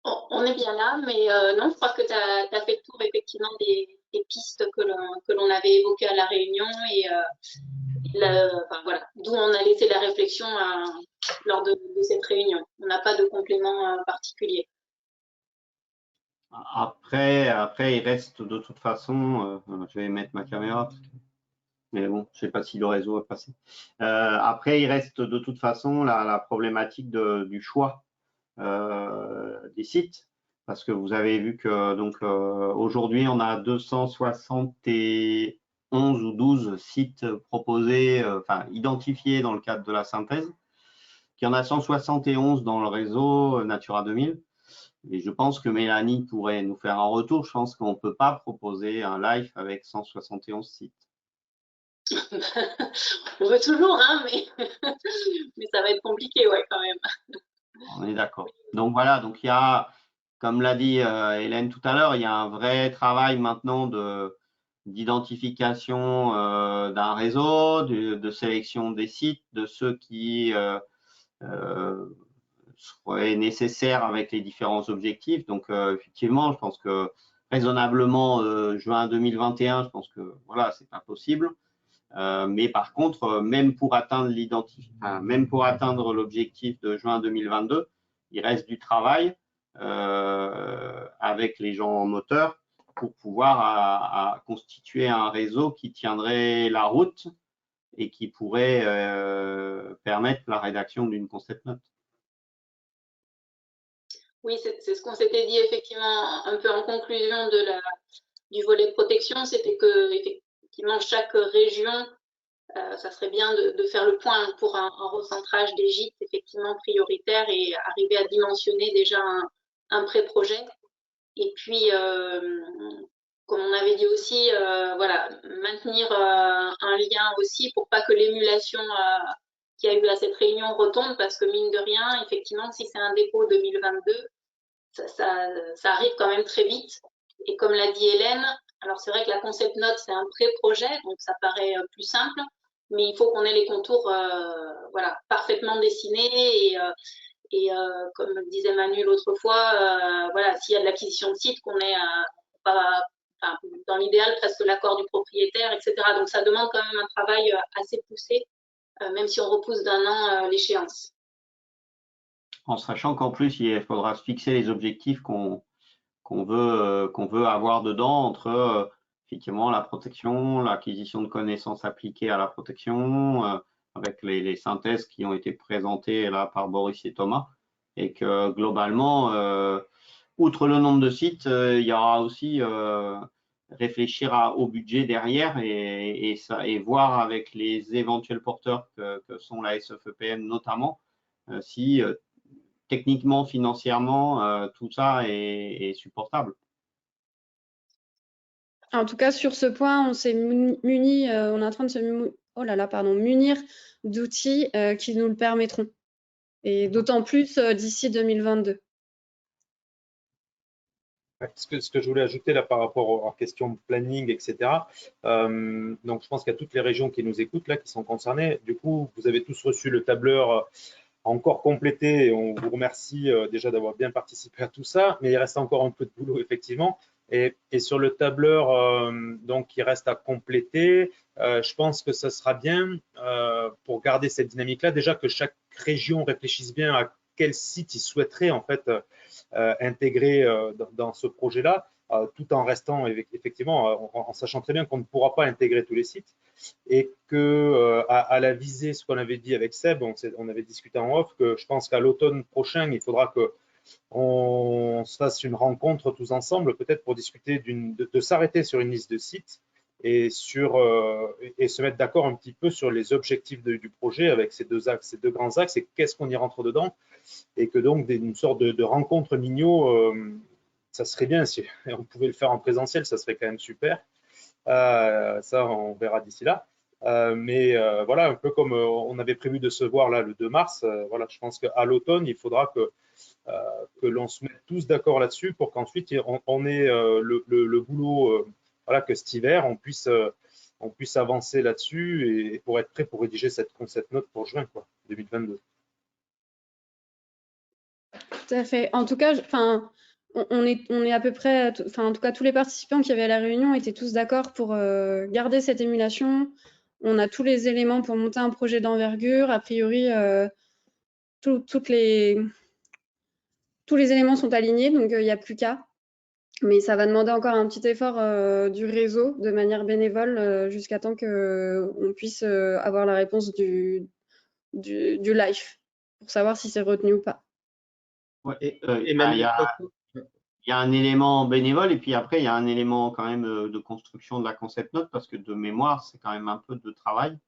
On est bien là, mais non, je crois que tu as fait le tour effectivement des pistes que l'on avait évoquées à la réunion et voilà, d'où on a laissé la réflexion lors de cette réunion. On n'a pas de complément particulier. Après, il reste de toute façon, je vais mettre ma caméra, mais bon, je ne sais pas si le réseau va passer. Après, il reste de toute façon la problématique du choix des sites, parce que vous avez vu que donc aujourd'hui, on a 271 ou 12 sites proposés, enfin identifiés dans le cadre de la synthèse, qu'il y en a 171 dans le réseau Natura 2000. Et je pense que Mélanie pourrait nous faire un retour. Je pense qu'on ne peut pas proposer un live avec 171 sites. On veut toujours, hein, mais ça va être compliqué, ouais, quand même. On est d'accord. Donc voilà, donc il y a, comme l'a dit Hélène tout à l'heure, il y a un vrai travail maintenant d'identification d'un réseau, de sélection des sites, de ceux qui serait nécessaire avec les différents objectifs. Donc, effectivement, je pense que raisonnablement, juin 2021, je pense que voilà, c'est pas possible. Mais par contre, même pour atteindre l'objectif de juin 2022, il reste du travail avec les gens moteurs pour pouvoir constituer un réseau qui tiendrait la route et qui pourrait permettre la rédaction d'une concept note. Oui, c'est ce qu'on s'était dit effectivement un peu en conclusion du volet protection, c'était que effectivement chaque région, ça serait bien de faire le point pour un recentrage des gîtes effectivement prioritaires et arriver à dimensionner déjà un pré-projet. Et puis, comme on avait dit aussi, voilà, maintenir un lien aussi pour pas que l'émulation qu'il y a eu à cette réunion retombe, parce que mine de rien, effectivement, si c'est un dépôt 2022, ça arrive quand même très vite. Et comme l'a dit Hélène, alors c'est vrai que la concept note, c'est un pré-projet, donc ça paraît plus simple, mais il faut qu'on ait les contours voilà, parfaitement dessinés et comme disait Manu l'autre fois, voilà, s'il y a de l'acquisition de site, qu'on ait dans l'idéal presque l'accord du propriétaire, etc. Donc ça demande quand même un travail assez poussé, même si on repousse d'un an l'échéance. En sachant qu'en plus, il faudra se fixer les objectifs qu'on veut avoir dedans entre effectivement la protection, l'acquisition de connaissances appliquées à la protection, avec les synthèses qui ont été présentées là par Boris et Thomas, et que globalement, outre le nombre de sites, il y aura aussi réfléchir au budget derrière et voir avec les éventuels porteurs que sont la SFEPM notamment, si techniquement, financièrement, tout ça est supportable. En tout cas, sur ce point, on s'est muni, on est en train de se munir d'outils qui nous le permettront. Et d'autant plus d'ici 2022. Ce que je voulais ajouter là par rapport aux questions de planning, etc. Donc, je pense qu'il y a toutes les régions qui nous écoutent là, qui sont concernées. Du coup, vous avez tous reçu le tableur encore complété et on vous remercie déjà d'avoir bien participé à tout ça. Mais il reste encore un peu de boulot, effectivement. Et sur le tableur donc, qui reste à compléter, je pense que ça sera bien pour garder cette dynamique-là. Déjà que chaque région réfléchisse bien à quel site il souhaiterait en fait intégrer dans ce projet-là, tout en restant effectivement en sachant très bien qu'on ne pourra pas intégrer tous les sites et que à la visée, ce qu'on avait dit avec Seb, on avait discuté en off, que je pense qu'à l'automne prochain, il faudra que on se fasse une rencontre tous ensemble, peut-être pour discuter de s'arrêter sur une liste de sites et se mettre d'accord un petit peu sur les objectifs du projet avec ces deux axes, ces deux grands axes et qu'est-ce qu'on y rentre dedans. Et que donc une sorte de rencontre Mignot, ça serait bien si on pouvait le faire en présentiel, ça serait quand même super. Ça, on verra d'ici là. Mais voilà, un peu comme on avait prévu de se voir là le 2 mars, voilà, je pense qu'à l'automne, il faudra que l'on se mette tous d'accord là-dessus pour qu'ensuite on ait le boulot, voilà, que cet hiver, on puisse avancer là-dessus et pour être prêt pour rédiger cette concept note pour juin, quoi, 2022. Tout à fait. En tout cas, on est à peu près, en tout cas, tous les participants qui avaient à la réunion étaient tous d'accord pour garder cette émulation. On a tous les éléments pour monter un projet d'envergure. A priori, tous les éléments sont alignés, donc il n'y a plus qu'à. Mais ça va demander encore un petit effort du réseau de manière bénévole jusqu'à temps qu'on puisse avoir la réponse du live pour savoir si c'est retenu ou pas. Ouais, il y a un élément bénévole et puis après il y a un élément quand même de construction de la concept note parce que de mémoire c'est quand même un peu de travail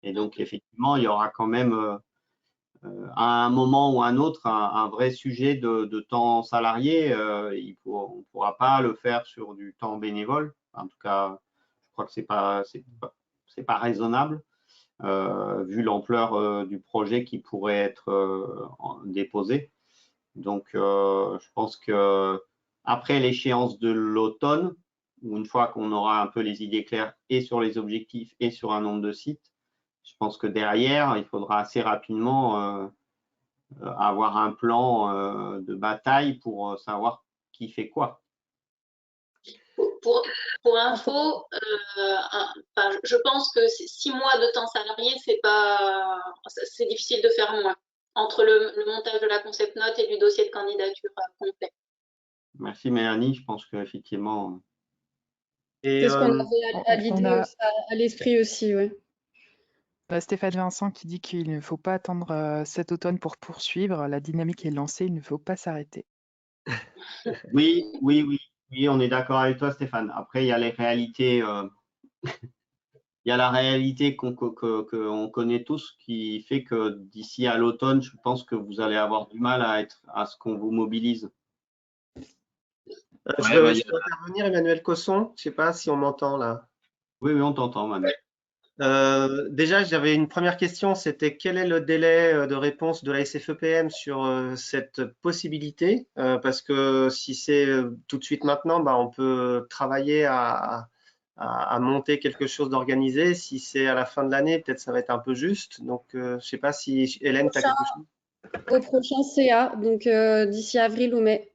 et donc effectivement il y aura quand même à un moment ou à un autre un vrai sujet de temps salarié. On ne pourra pas le faire sur du temps bénévole. En tout cas, je crois que c'est pas raisonnable vu l'ampleur du projet qui pourrait être déposé. Donc, je pense que après l'échéance de l'automne, ou une fois qu'on aura un peu les idées claires et sur les objectifs et sur un nombre de sites, je pense que derrière, il faudra assez rapidement avoir un plan de bataille pour savoir qui fait quoi. Pour info, je pense que 6 mois de temps salarié, c'est difficile de faire moins entre le montage de la concept note et du dossier de candidature complet. Merci Mélanie, je pense qu'effectivement. C'est ce qu'on avait à l'esprit aussi, oui. Stéphane Vincent qui dit qu'il ne faut pas attendre cet automne pour poursuivre. La dynamique est lancée, il ne faut pas s'arrêter. Oui, on est d'accord avec toi Stéphane. Après, il y a les réalités. Il y a la réalité qu'on connaît tous qui fait que d'ici à l'automne, je pense que vous allez avoir du mal à ce qu'on vous mobilise. Je peux intervenir, Emmanuel Cosson. Je ne sais pas si on m'entend là. Oui, on t'entend, Manuel. Déjà, j'avais une première question, c'était quel est le délai de réponse de la SFEPM sur cette possibilité? Parce que si c'est tout de suite maintenant, on peut travailler à monter quelque chose d'organisé. Si c'est à la fin de l'année, peut-être ça va être un peu juste. Donc, je ne sais pas si Hélène, tu as quelque chose? Au prochain CA, donc d'ici avril ou mai.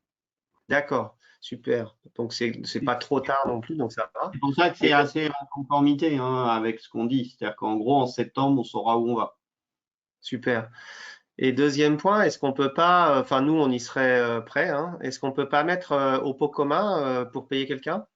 D'accord, super. Donc, c'est pas trop tard non plus, donc ça va. C'est pour ça que c'est assez en conformité avec ce qu'on dit. C'est-à-dire qu'en gros, en septembre, on saura où on va. Super. Et deuxième point, est-ce qu'on peut pas, enfin nous on y serait prêts, est-ce qu'on peut pas mettre au pot commun pour payer quelqu'un?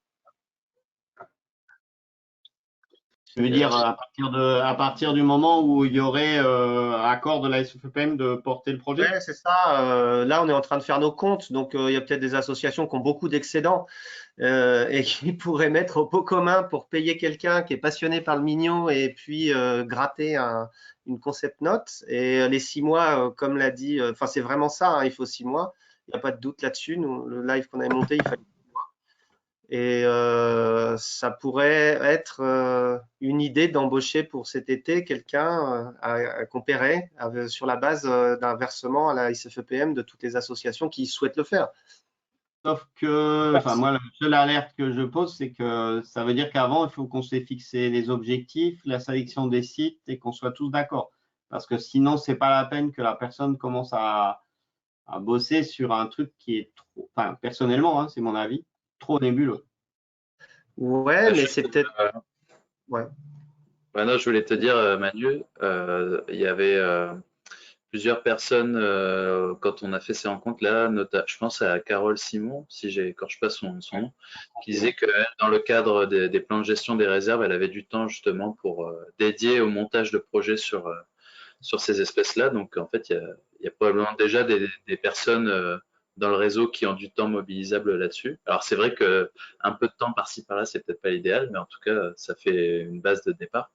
Ça veut dire à partir du moment où il y aurait accord de la SFEPM de porter le projet? Ouais, c'est ça. Là, on est en train de faire nos comptes. Donc, il y a peut-être des associations qui ont beaucoup d'excédents et qui pourraient mettre au pot commun pour payer quelqu'un qui est passionné par le mignon et puis gratter une concept note. Et les 6 mois, comme l'a dit, enfin, c'est vraiment ça, hein, il faut 6 mois. Il n'y a pas de doute là-dessus. Le live qu'on avait monté, il fallait 6 mois. Et ça pourrait être une idée d'embaucher pour cet été quelqu'un qu'on paierait sur la base d'un versement à la SFEPM de toutes les associations qui souhaitent le faire. Sauf que, enfin, moi, la seule alerte que je pose, c'est que ça veut dire qu'avant, il faut qu'on s'est fixé les objectifs, la sélection des sites et qu'on soit tous d'accord. Parce que sinon, c'est pas la peine que la personne commence à bosser sur un truc qui est trop, enfin, personnellement, hein, c'est mon avis, trop nébuleux. Ouais, mais c'est peut-être. Ouais. Ouais, non, je voulais te dire, Manu, il y avait plusieurs personnes quand on a fait ces rencontres-là, je pense à Carole Simon, si j'écorche pas son nom, qui disait que dans le cadre des plans de gestion des réserves, elle avait du temps justement pour dédier au montage de projets sur ces espèces-là. Donc en fait, il y a probablement déjà des personnes dans le réseau qui ont du temps mobilisable là-dessus. Alors c'est vrai que un peu de temps par-ci par-là, c'est peut-être pas l'idéal, mais en tout cas, ça fait une base de départ.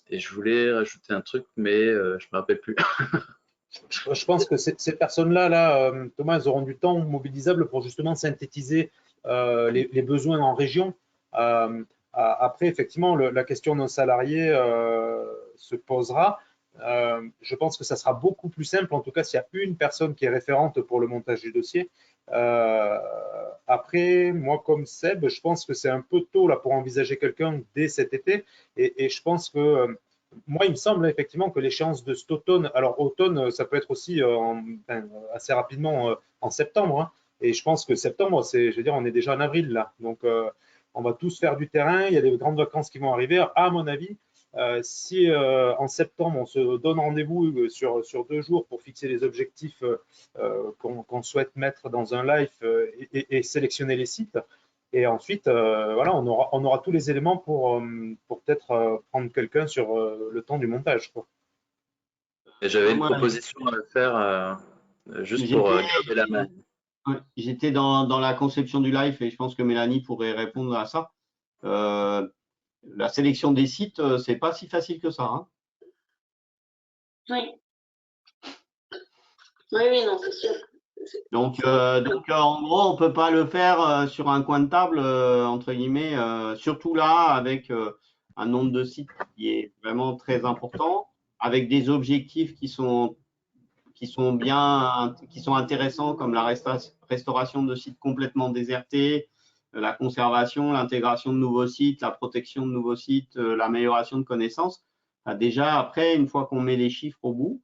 Et je voulais rajouter un truc, mais je me rappelle plus. Je pense que ces personnes-là, Thomas, elles auront du temps mobilisable pour justement synthétiser les besoins en région. Après, effectivement, la question d'un salarié se posera. Je pense que ça sera beaucoup plus simple, en tout cas s'il y a une personne qui est référente pour le montage du dossier. Après, moi comme Seb, je pense que c'est un peu tôt là pour envisager quelqu'un dès cet été, et je pense que moi, il me semble effectivement que l'échéance de cet automne, alors automne, ça peut être aussi assez rapidement en septembre, hein, et je pense que septembre, je veux dire, on est déjà en avril là, donc on va tous faire du terrain, il y a des grandes vacances qui vont arriver, à mon avis. Si en septembre, on se donne rendez-vous sur 2 jours pour fixer les objectifs qu'on souhaite mettre dans un live et sélectionner les sites, et ensuite, voilà, on aura tous les éléments pour peut-être prendre quelqu'un sur le temps du montage, quoi. Et j'avais une proposition à faire juste pour garder la main. J'étais dans la conception du live et je pense que Mélanie pourrait répondre à ça. La sélection des sites, c'est pas si facile que ça. Hein. Oui. Oui, non, c'est sûr. Donc, en gros, on peut pas le faire sur un coin de table, entre guillemets, surtout là, avec un nombre de sites qui est vraiment très important, avec des objectifs qui sont intéressants, comme la restauration de sites complètement désertés, la conservation, l'intégration de nouveaux sites, la protection de nouveaux sites, l'amélioration de connaissances. Déjà, après, une fois qu'on met les chiffres au bout,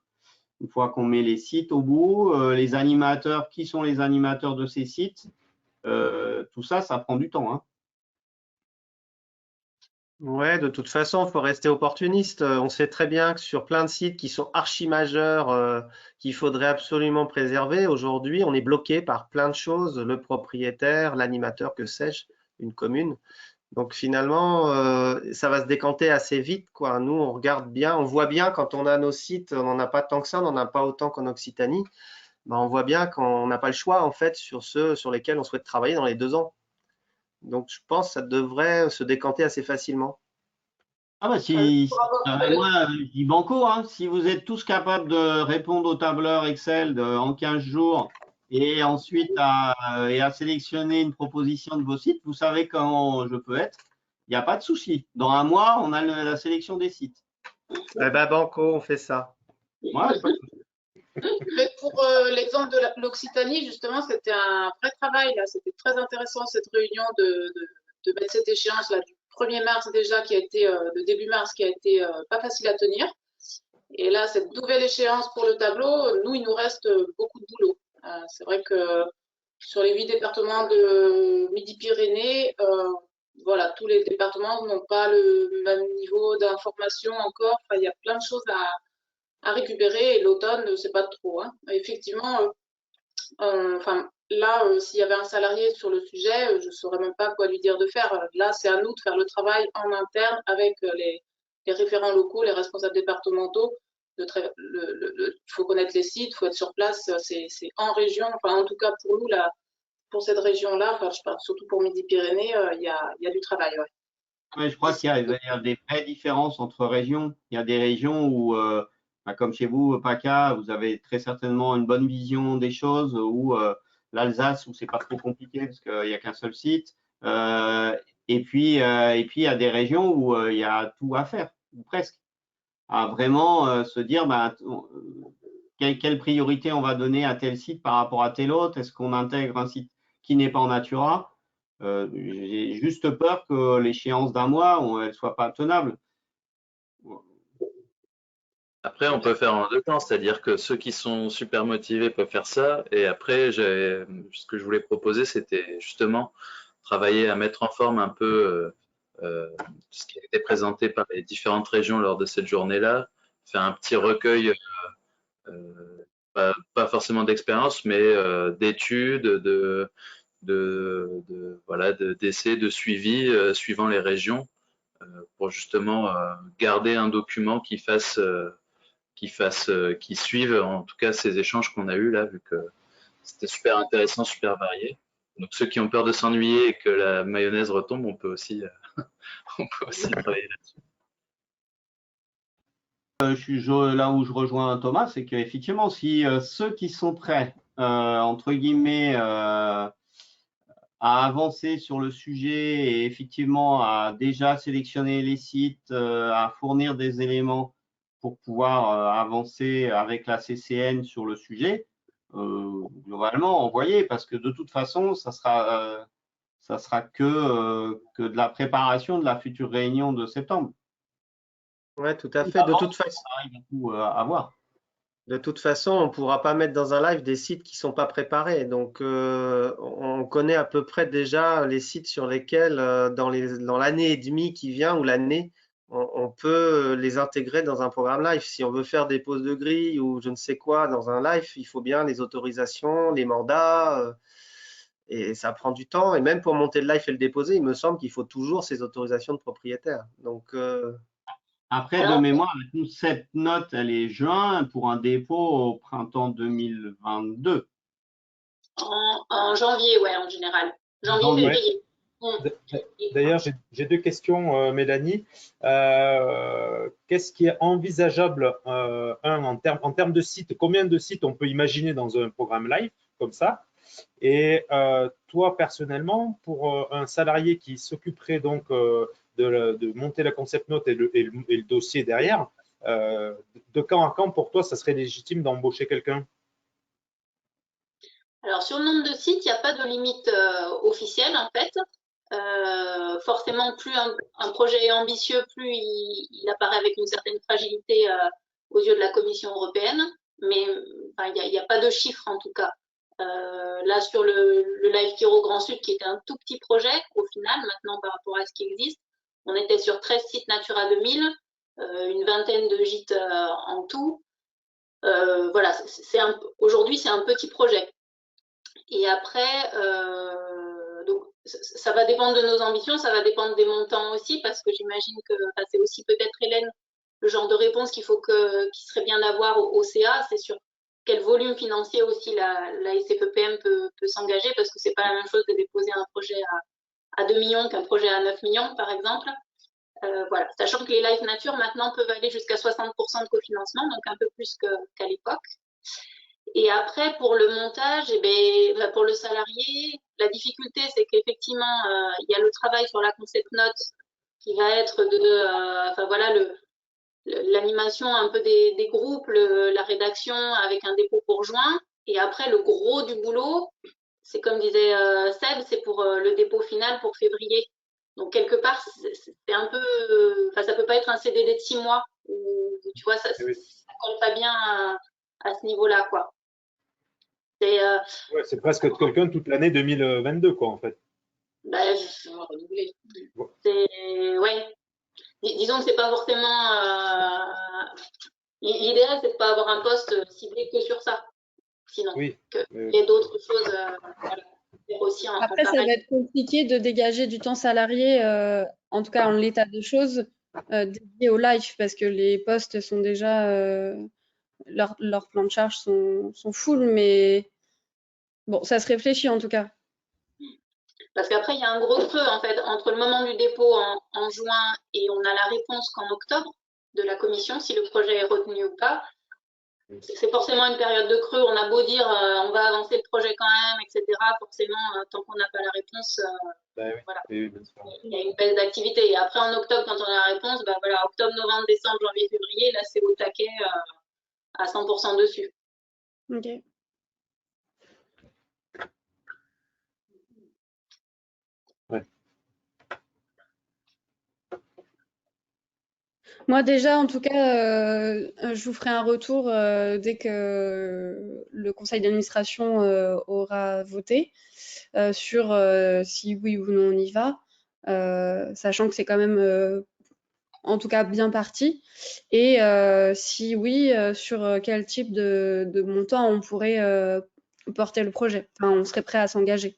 une fois qu'on met les sites au bout, les animateurs, qui sont les animateurs de ces sites, tout ça, ça prend du temps. Hein. Ouais, de toute façon, il faut rester opportuniste. On sait très bien que sur plein de sites qui sont archi majeurs, qu'il faudrait absolument préserver, aujourd'hui, on est bloqué par plein de choses, le propriétaire, l'animateur, que sais-je, une commune. Donc finalement, ça va se décanter assez vite, quoi. Nous, on regarde bien, on voit bien quand on a nos sites, on n'en a pas tant que ça, on n'en a pas autant qu'en Occitanie. Ben, on voit bien qu'on n'a pas le choix, en fait, sur ceux sur lesquels on souhaite travailler dans les 2 ans. Donc, je pense que ça devrait se décanter assez facilement. Ah bah moi, je dis banco, hein. Si vous êtes tous capables de répondre au tableur Excel en 15 jours et ensuite à sélectionner une proposition de vos sites, vous savez comment je peux être. Il n'y a pas de souci. Dans 1 mois, on a la sélection des sites. Eh ben, banco, on fait ça. Ouais, pas de souci. Mais pour l'exemple de l'Occitanie, justement, c'était un vrai travail. Là, c'était très intéressant cette réunion de mettre cette échéance là du 1er mars déjà, qui a été de début mars, qui a été pas facile à tenir. Et là, cette nouvelle échéance pour le tableau, nous, il nous reste beaucoup de boulot. C'est vrai que sur les 8 départements de Midi-Pyrénées, voilà, tous les départements n'ont pas le même niveau d'information encore. Enfin, il y a plein de choses à récupérer, et l'automne, c'est pas trop. Hein. Effectivement, enfin, là, s'il y avait un salarié sur le sujet, je ne saurais même pas quoi lui dire de faire. Là, c'est à nous de faire le travail en interne avec les référents locaux, les responsables départementaux. Il faut connaître les sites, il faut être sur place. C'est en région, enfin, en tout cas pour nous, là, pour cette région-là, enfin, je parle surtout pour Midi-Pyrénées, il y a du travail. Ouais. Ouais, je crois qu'il y a des vraies différences entre régions. Il y a des régions où, comme chez vous, PACA, vous avez très certainement une bonne vision des choses, ou l'Alsace, où c'est pas trop compliqué parce qu'il n'y a qu'un seul site. Et puis, il y a des régions où il y a tout à faire, ou presque. À vraiment se dire, quelle priorité on va donner à tel site par rapport à tel autre? Est-ce qu'on intègre un site qui n'est pas en Natura? J'ai juste peur que l'échéance d'un mois, elle ne soit pas tenable. Après, on peut faire en deux temps, c'est-à-dire que ceux qui sont super motivés peuvent faire ça. Et après, ce que je voulais proposer, c'était justement travailler à mettre en forme un peu ce qui a été présenté par les différentes régions lors de cette journée-là, faire un petit recueil, pas forcément d'expérience, mais d'études, d'essais, de suivi suivant les régions, pour justement garder un document qui suive en tout cas ces échanges qu'on a eus là, vu que c'était super intéressant, super varié. Donc ceux qui ont peur de s'ennuyer et que la mayonnaise retombe, on peut aussi travailler là-dessus. Là où je rejoins Thomas, c'est qu'effectivement, si ceux qui sont prêts, entre guillemets, à avancer sur le sujet et effectivement à déjà sélectionner les sites, à fournir des éléments pour pouvoir avancer avec la CCN sur le sujet, globalement, envoyer, parce que de toute façon, ça sera que de la préparation de la future réunion de septembre. Oui, tout à fait. De toute façon, on ne pourra pas mettre dans un live des sites qui ne sont pas préparés. Donc, on connaît à peu près déjà les sites sur lesquels, dans l'année et demie qui vient ou l'année, on peut les intégrer dans un programme live. Si on veut faire des poses de grille ou je ne sais quoi dans un live, il faut bien les autorisations, les mandats, et ça prend du temps. Et même pour monter le live et le déposer, il me semble qu'il faut toujours ces autorisations de propriétaire. Donc, après, de mémoire, la concept note, elle est juin pour un dépôt au printemps 2022. En janvier, ouais, en général. Janvier, février. D'ailleurs, j'ai deux questions, Mélanie. Qu'est-ce qui est envisageable, en termes de sites, combien de sites on peut imaginer dans un programme live comme ça? Et toi, personnellement, pour un salarié qui s'occuperait donc de monter la concept note et le dossier derrière, de quand à quand, pour toi, ça serait légitime d'embaucher quelqu'un? Alors, sur le nombre de sites, il n'y a pas de limite officielle, en fait. Forcément, plus un projet est ambitieux, plus il apparaît avec une certaine fragilité aux yeux de la Commission européenne. Mais il n'y a pas de chiffre, en tout cas. Là, sur le Live Kiro Grand Sud, qui était un tout petit projet, au final, maintenant, par rapport à ce qui existe, on était sur 13 sites Natura 2000, une vingtaine de gîtes en tout. Voilà, aujourd'hui, c'est un petit projet. Et après, donc, ça va dépendre de nos ambitions, ça va dépendre des montants aussi, parce que j'imagine que c'est aussi peut-être, Hélène, le genre de réponse qui serait bien d'avoir au CA, c'est sur quel volume financier aussi la SFEPM peut s'engager, parce que c'est pas la même chose de déposer un projet à 2 millions qu'un projet à 9 millions, par exemple. Voilà, sachant que les Live Nature maintenant peuvent aller jusqu'à 60% de cofinancement, donc un peu plus qu'à l'époque. Et après, pour le montage, pour le salarié, la difficulté, c'est qu'effectivement, il y a le travail sur la concept note qui va être l'animation un peu des groupes, la rédaction avec un dépôt pour juin. Et après, le gros du boulot, c'est comme disait Seb, c'est pour le dépôt final pour février. Donc, quelque part, c'est un peu, ça peut pas être un CDD de 6 mois où, tu vois, ça colle pas bien à ce niveau-là, quoi. C'est presque quelqu'un toute l'année 2022, quoi, en fait. Renouveler. Ouais. Disons que c'est pas forcément. L'idéal, c'est de pas avoir un poste ciblé que sur ça. sinon. Oui. Il y a d'autres choses voilà, aussi en Après, ça va être compliqué de dégager du temps salarié, en tout cas en l'état des choses, dédié au live, parce que les postes sont déjà, leur plan de charge sont full, mais bon, ça se réfléchit en tout cas. Parce qu'après, il y a un gros creux, en fait, entre le moment du dépôt en juin et on a la réponse qu'en octobre de la commission, si le projet est retenu ou pas. C'est forcément une période de creux. On a beau dire on va avancer le projet quand même, etc. Forcément, tant qu'on n'a pas la réponse, voilà. Il y a une baisse d'activité. Et après, en octobre, quand on a la réponse, voilà, octobre, novembre, décembre, janvier, février, là, c'est au taquet à 100% dessus. Ok. Ouais. Moi déjà, en tout cas, je vous ferai un retour dès que le conseil d'administration aura voté sur si oui ou non on y va, sachant que c'est quand même en tout cas bien parti, et si oui, sur quel type de montant on pourrait porter le projet, enfin on serait prêt à s'engager.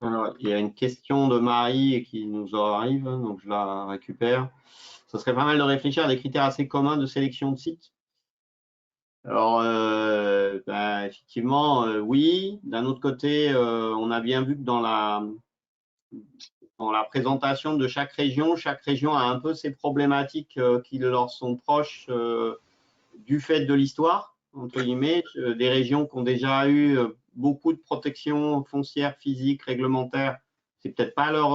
Alors, il y a une question de Marie qui nous arrive, donc je la récupère. Ce serait pas mal de réfléchir à des critères assez communs de sélection de sites. Alors, effectivement, oui. D'un autre côté, on a bien vu que dans la présentation de chaque région a un peu ses problématiques qui leur sont proches du fait de l'histoire, entre guillemets, des régions qui ont déjà eu beaucoup de protection foncière, physique, réglementaire. C'est peut-être pas leur,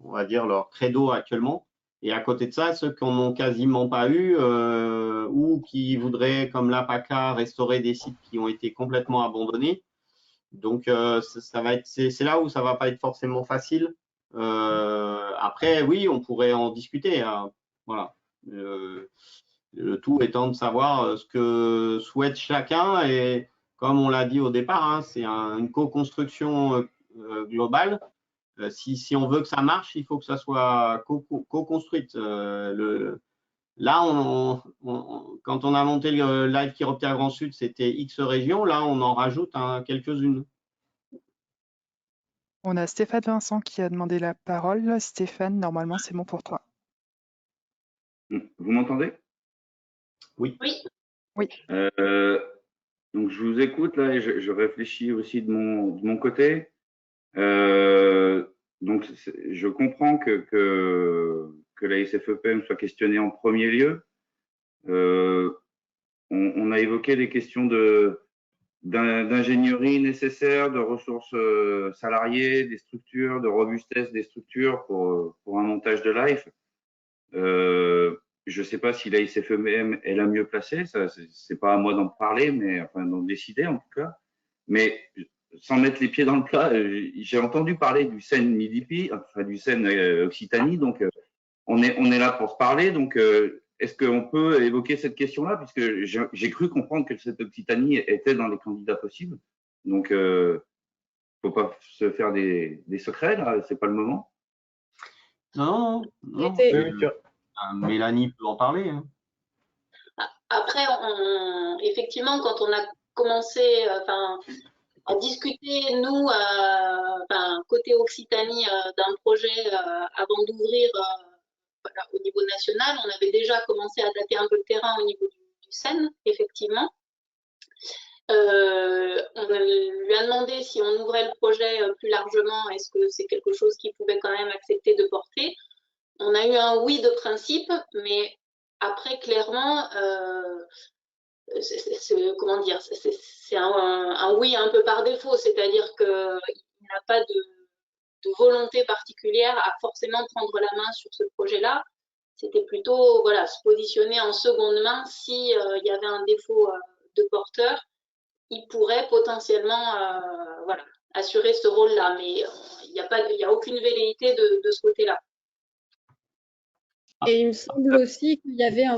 on va dire, leur credo actuellement. Et à côté de ça, ceux qui n'en ont quasiment pas eu ou qui voudraient, comme l'APACA, restaurer des sites qui ont été complètement abandonnés. Donc, ça va être, c'est là où ça va pas être forcément facile. Après, oui, on pourrait en discuter. Hein. Voilà. Le tout étant de savoir ce que souhaite chacun. Et comme on l'a dit au départ, hein, c'est une co-construction globale. Si on veut que ça marche, il faut que ça soit co-construite. Là, quand on a monté le live Chiroptère Grand Sud, c'était X régions. Là, on en rajoute quelques-unes. On a Stéphane Vincent qui a demandé la parole. Stéphane, normalement, c'est bon pour toi. Vous m'entendez? Oui. Oui. Donc, je vous écoute là et je réfléchis aussi de mon côté. Donc, je comprends que la SFEPM soit questionnée en premier lieu. On a évoqué les questions d'ingénierie nécessaire, de ressources salariées, des structures, de robustesse des structures pour un montage de live. Je ne sais pas si la SFEPM est la mieux placée, ça c'est pas à moi d'en parler, mais enfin d'en décider en tout cas. Mais sans mettre les pieds dans le plat, j'ai entendu parler du Seine Midi, enfin du Seine Occitanie, donc on est là pour se parler. Donc est-ce qu'on peut évoquer cette question-là, puisque j'ai cru comprendre que cette Occitanie était dans les candidats possibles. Donc faut pas se faire des secrets là, c'est pas le moment. Non. Mélanie peut en parler. Hein. Après, effectivement, quand on a commencé à discuter, nous, côté Occitanie, d'un projet avant d'ouvrir au niveau national, on avait déjà commencé à dater un peu le terrain au niveau du Seine, effectivement. On lui a demandé si on ouvrait le projet plus largement, est-ce que c'est quelque chose qu'il pouvait quand même accepter de porter. On a eu un oui de principe, mais après, clairement, comment dire, c'est un oui un peu par défaut, c'est-à-dire qu'il n'a pas de volonté particulière à forcément prendre la main sur ce projet-là. C'était plutôt voilà, se positionner en seconde main si y avait un défaut de porteur. Il pourrait potentiellement voilà, assurer ce rôle-là, mais il n'y a aucune velléité de ce côté-là. Et il me semble aussi qu'il y avait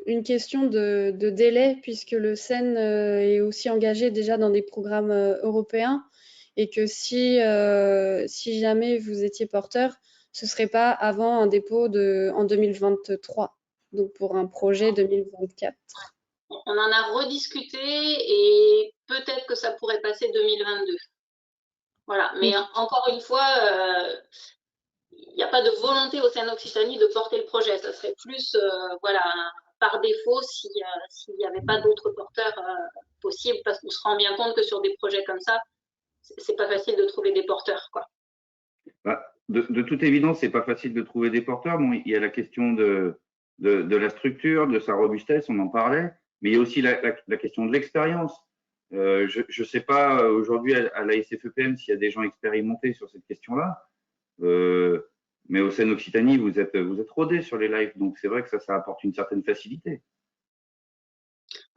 une question de délai, puisque le Seine est aussi engagé déjà dans des programmes européens, et que si jamais vous étiez porteur, ce ne serait pas avant un dépôt en 2023, donc pour un projet 2024. on en a rediscuté et peut-être que ça pourrait passer 2022. Voilà, mais encore une fois, il n'y a pas de volonté au sein d'Occitanie de porter le projet. Ça serait plus, voilà, par défaut s'il n'y avait pas d'autres porteurs possibles, parce qu'on se rend bien compte que sur des projets comme ça, c'est pas facile de trouver des porteurs, quoi. Bah, de toute évidence, c'est pas facile de trouver des porteurs. Bon, il y a la question de la structure, de sa robustesse, on en parlait, mais il y a aussi la question de l'expérience. Je ne sais pas aujourd'hui à la SFEPM s'il y a des gens expérimentés sur cette question-là, mais au sein d'Occitanie, vous êtes rodés sur les lives, donc c'est vrai que ça apporte une certaine facilité.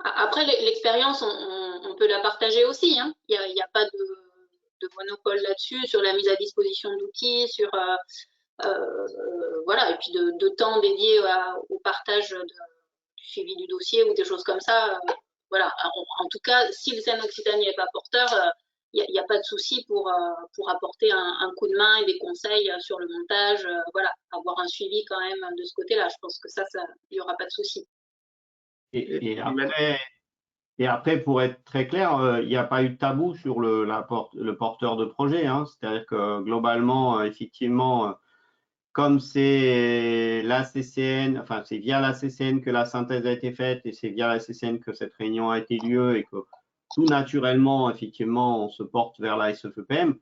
Après, l'expérience, on peut la partager aussi, hein. Il n'y a pas de monopole là-dessus, sur la mise à disposition d'outils, sur voilà, et puis de temps dédié au partage du suivi du dossier ou des choses comme ça. Voilà, en tout cas, si le SEN Occitanie n'est pas porteur, il n'y a pas de souci pour apporter un coup de main et des conseils sur le montage, voilà, avoir un suivi quand même de ce côté-là. Je pense que ça, il n'y aura pas de souci. Et après, pour être très clair, il n'y a pas eu de tabou sur le porteur de projet, hein. C'est-à-dire que globalement, effectivement, comme c'est la CCN, enfin c'est via la CCN que la synthèse a été faite et c'est via la CCN que cette réunion a été lieu et que tout naturellement, effectivement, on se porte vers la SFEPM,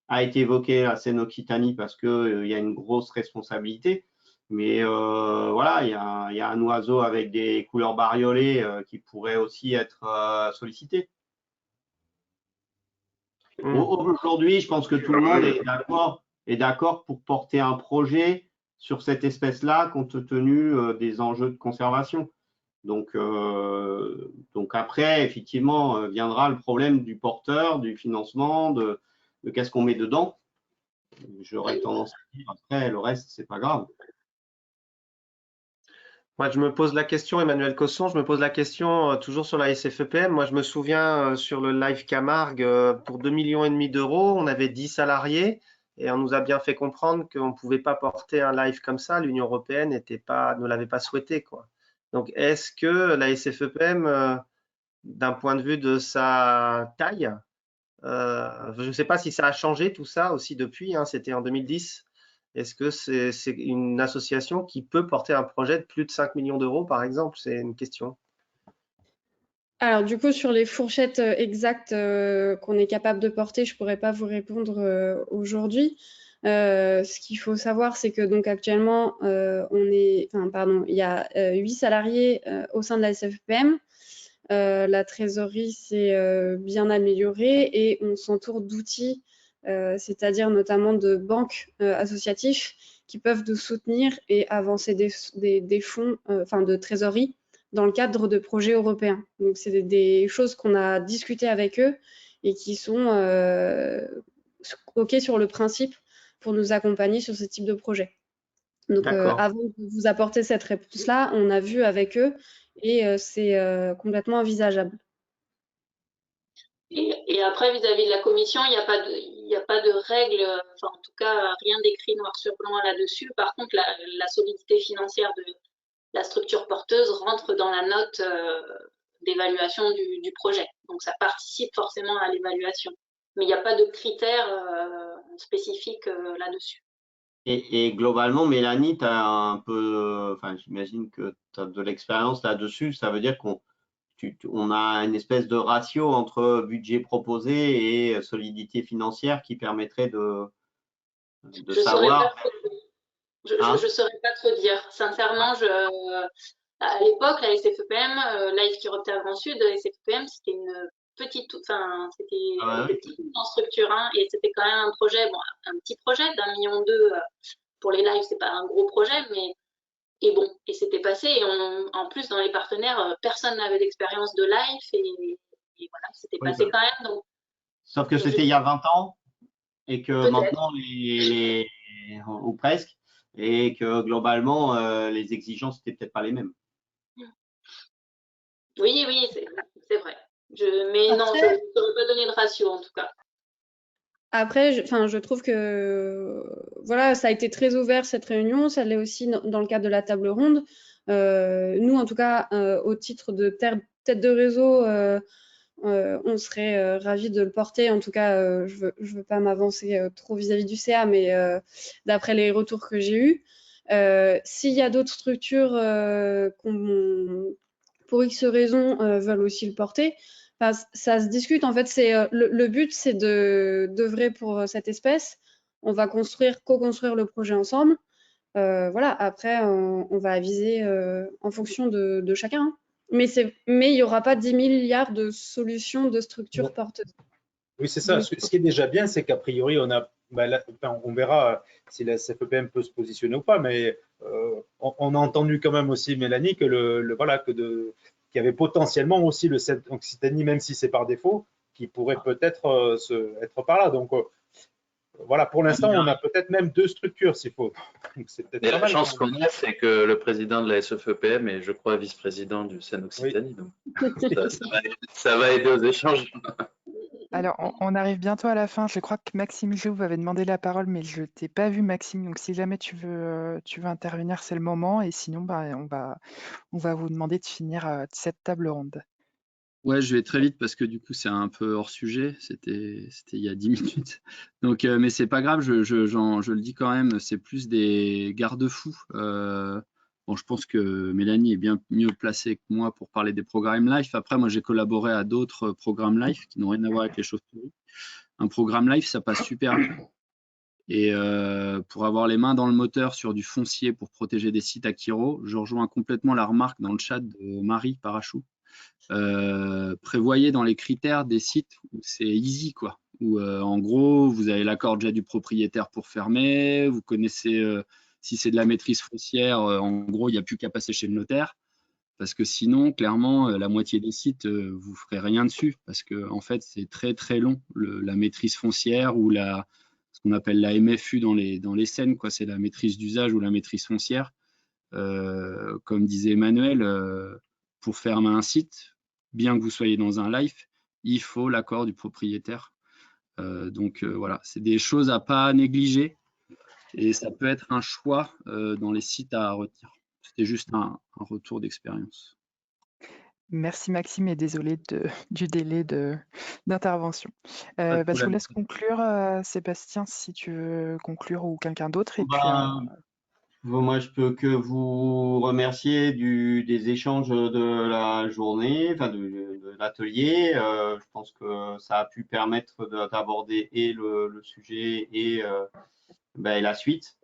a été évoqué la SEN Occitanie parce qu'il y a une grosse responsabilité. Mais voilà, il y a un oiseau avec des couleurs bariolées qui pourrait aussi être sollicité. Aujourd'hui, je pense que tout le monde est d'accord pour porter un projet sur cette espèce-là compte tenu des enjeux de conservation. Donc après, effectivement, viendra le problème du porteur, du financement, de qu'est-ce qu'on met dedans. J'aurais tendance à dire après, le reste, c'est pas grave. Moi, je me pose la question, Emmanuel Cosson, je me pose la question toujours sur la SFEPM. Moi, je me souviens sur le live Camargue, pour 2,5 millions d'euros, on avait 10 salariés et on nous a bien fait comprendre qu'on ne pouvait pas porter un live comme ça. L'Union européenne ne l'avait pas souhaité, quoi. Donc, est-ce que la SFEPM, d'un point de vue de sa taille, je ne sais pas si ça a changé tout ça aussi depuis, hein, c'était en 2010. Est-ce que c'est une association qui peut porter un projet de plus de 5 millions d'euros, par exemple? C'est une question. Alors, du coup, sur les fourchettes exactes qu'on est capable de porter, je ne pourrais pas vous répondre aujourd'hui. Ce qu'il faut savoir, c'est que donc actuellement, il y a 8 salariés au sein de la SFEPM. La trésorerie s'est bien améliorée et on s'entoure d'outils, c'est-à-dire notamment de banques associatives qui peuvent nous soutenir et avancer des fonds, de trésorerie dans le cadre de projets européens. Donc, c'est des choses qu'on a discutées avec eux et qui sont OK sur le principe pour nous accompagner sur ce type de projet. Donc, avant de vous apporter cette réponse-là, on a vu avec eux et c'est complètement envisageable. Et après, vis-à-vis de la commission, il n'y a pas de règles, enfin en tout cas, rien d'écrit noir sur blanc là-dessus. Par contre, la solidité financière de la structure porteuse rentre dans la note d'évaluation du projet. Donc, ça participe forcément à l'évaluation. Mais il n'y a pas de critères spécifiques là-dessus. Et globalement, Mélanie, tu as un peu, enfin, j'imagine que tu as de l'expérience là-dessus. Ça veut dire qu'on a une espèce de ratio entre budget proposé et solidité financière qui permettrait de savoir. Je ne saurais pas trop dire. Sincèrement, à l'époque, la SFEPM, Live Chiroptère Grand Sud, la SFEPM, c'était une petite, en structure, hein, et c'était quand même un projet, bon, un petit projet d'1,2 million pour les lives, c'est pas un gros projet, mais et c'était passé. Et en plus, dans les partenaires, personne n'avait d'expérience de live, et voilà, c'était passé quand même. Donc, sauf que c'était il y a 20 ans, et que maintenant, ou presque, et que globalement, les exigences n'étaient peut-être pas les mêmes. Oui, c'est vrai. Mais après, non, je ne saurais pas donner de ratio en tout cas. Après, je trouve que voilà, ça a été très ouvert cette réunion, ça l'est aussi dans le cadre de la table ronde. Nous, en tout cas, au titre de tête de réseau, on serait ravis de le porter. En tout cas, je veux pas m'avancer trop vis-à-vis du CA, mais d'après les retours que j'ai eus, s'il y a d'autres structures pour X raisons veulent aussi le porter, ça se discute. En fait, le but, c'est d'œuvrer pour cette espèce. On va co-construire le projet ensemble. Voilà. Après, on va aviser en fonction de chacun. Hein. Mais il n'y aura pas 10 milliards de solutions de structures porteuses. Oui, c'est ça. Ce qui est déjà bien, c'est qu'a priori, on verra si la CFEPM peut se positionner ou pas, mais on a entendu quand même aussi, Mélanie, qu'il y avait potentiellement aussi le CED Occitanie, même si c'est par défaut, qui pourrait peut-être être par là. Donc, voilà, pour l'instant, on a peut-être même 2 structures s'il faut. Mais la chance qu'on a, c'est que le président de la SFEPM est, je crois, vice-président du CEN Occitanie. Oui. Donc ça va aider aux échanges. Alors, on arrive bientôt à la fin. Je crois que Maxime Jouve avait demandé la parole, mais je ne t'ai pas vu, Maxime. Donc, si jamais tu veux intervenir, c'est le moment. Et sinon, on va vous demander de finir cette table ronde. Ouais, je vais très vite parce que du coup, c'est un peu hors sujet. C'était il y a 10 minutes. Donc, mais c'est pas grave, je le dis quand même, c'est plus des garde-fous. Bon, je pense que Mélanie est bien mieux placée que moi pour parler des programmes live. Après, moi, j'ai collaboré à d'autres programmes live qui n'ont rien à voir avec les chauves-souris. Un programme live, ça passe super bien. Et pour avoir les mains dans le moteur sur du foncier pour protéger des sites à Kiro, je rejoins complètement la remarque dans le chat de Marie Parachou. Prévoyez dans les critères des sites où c'est easy, quoi. Où en gros, vous avez l'accord déjà du propriétaire pour fermer, vous connaissez si c'est de la maîtrise foncière, en gros, il n'y a plus qu'à passer chez le notaire. Parce que sinon, clairement, la moitié des sites, vous ne ferez rien dessus. Parce que en fait, c'est très très long, la maîtrise foncière ou ce qu'on appelle la MFU dans les scènes, quoi. C'est la maîtrise d'usage ou la maîtrise foncière. Comme disait Emmanuel, pour fermer un site, bien que vous soyez dans un live, il faut l'accord du propriétaire. Donc voilà, c'est des choses à pas négliger et ça peut être un choix dans les sites à retenir. C'était juste un retour d'expérience. Merci Maxime et désolé du délai d'intervention. Je vous laisse conclure, Sébastien, si tu veux conclure ou quelqu'un d'autre. Moi, je peux que vous remercier des échanges de la journée, enfin de l'atelier. Je pense que ça a pu permettre d'aborder et le sujet et la suite.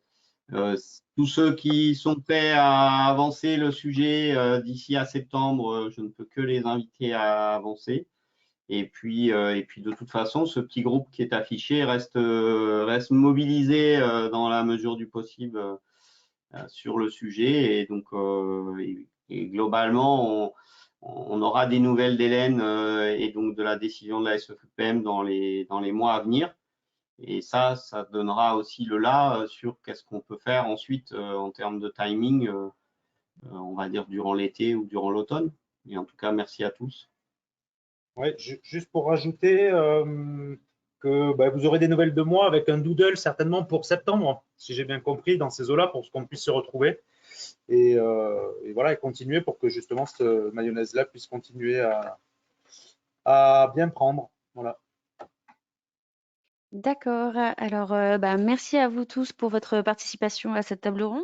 Tous ceux qui sont prêts à avancer le sujet d'ici à septembre, je ne peux que les inviter à avancer. Et puis de toute façon, ce petit groupe qui est affiché reste mobilisé dans la mesure du possible sur le sujet. Et donc, et globalement, on aura des nouvelles d'Hélène et donc de la décision de la SFEPM dans les mois à venir. Et ça donnera aussi le là sur qu'est-ce qu'on peut faire ensuite en termes de timing, on va dire durant l'été ou durant l'automne. Et en tout cas, merci à tous. Ouais, juste pour rajouter que vous aurez des nouvelles de moi avec un doodle certainement pour septembre, si j'ai bien compris, dans ces eaux-là, pour qu'on puisse se retrouver. Et voilà, et continuer pour que justement cette mayonnaise-là puisse continuer à bien prendre. Voilà. D'accord. Alors, merci à vous tous pour votre participation à cette table ronde.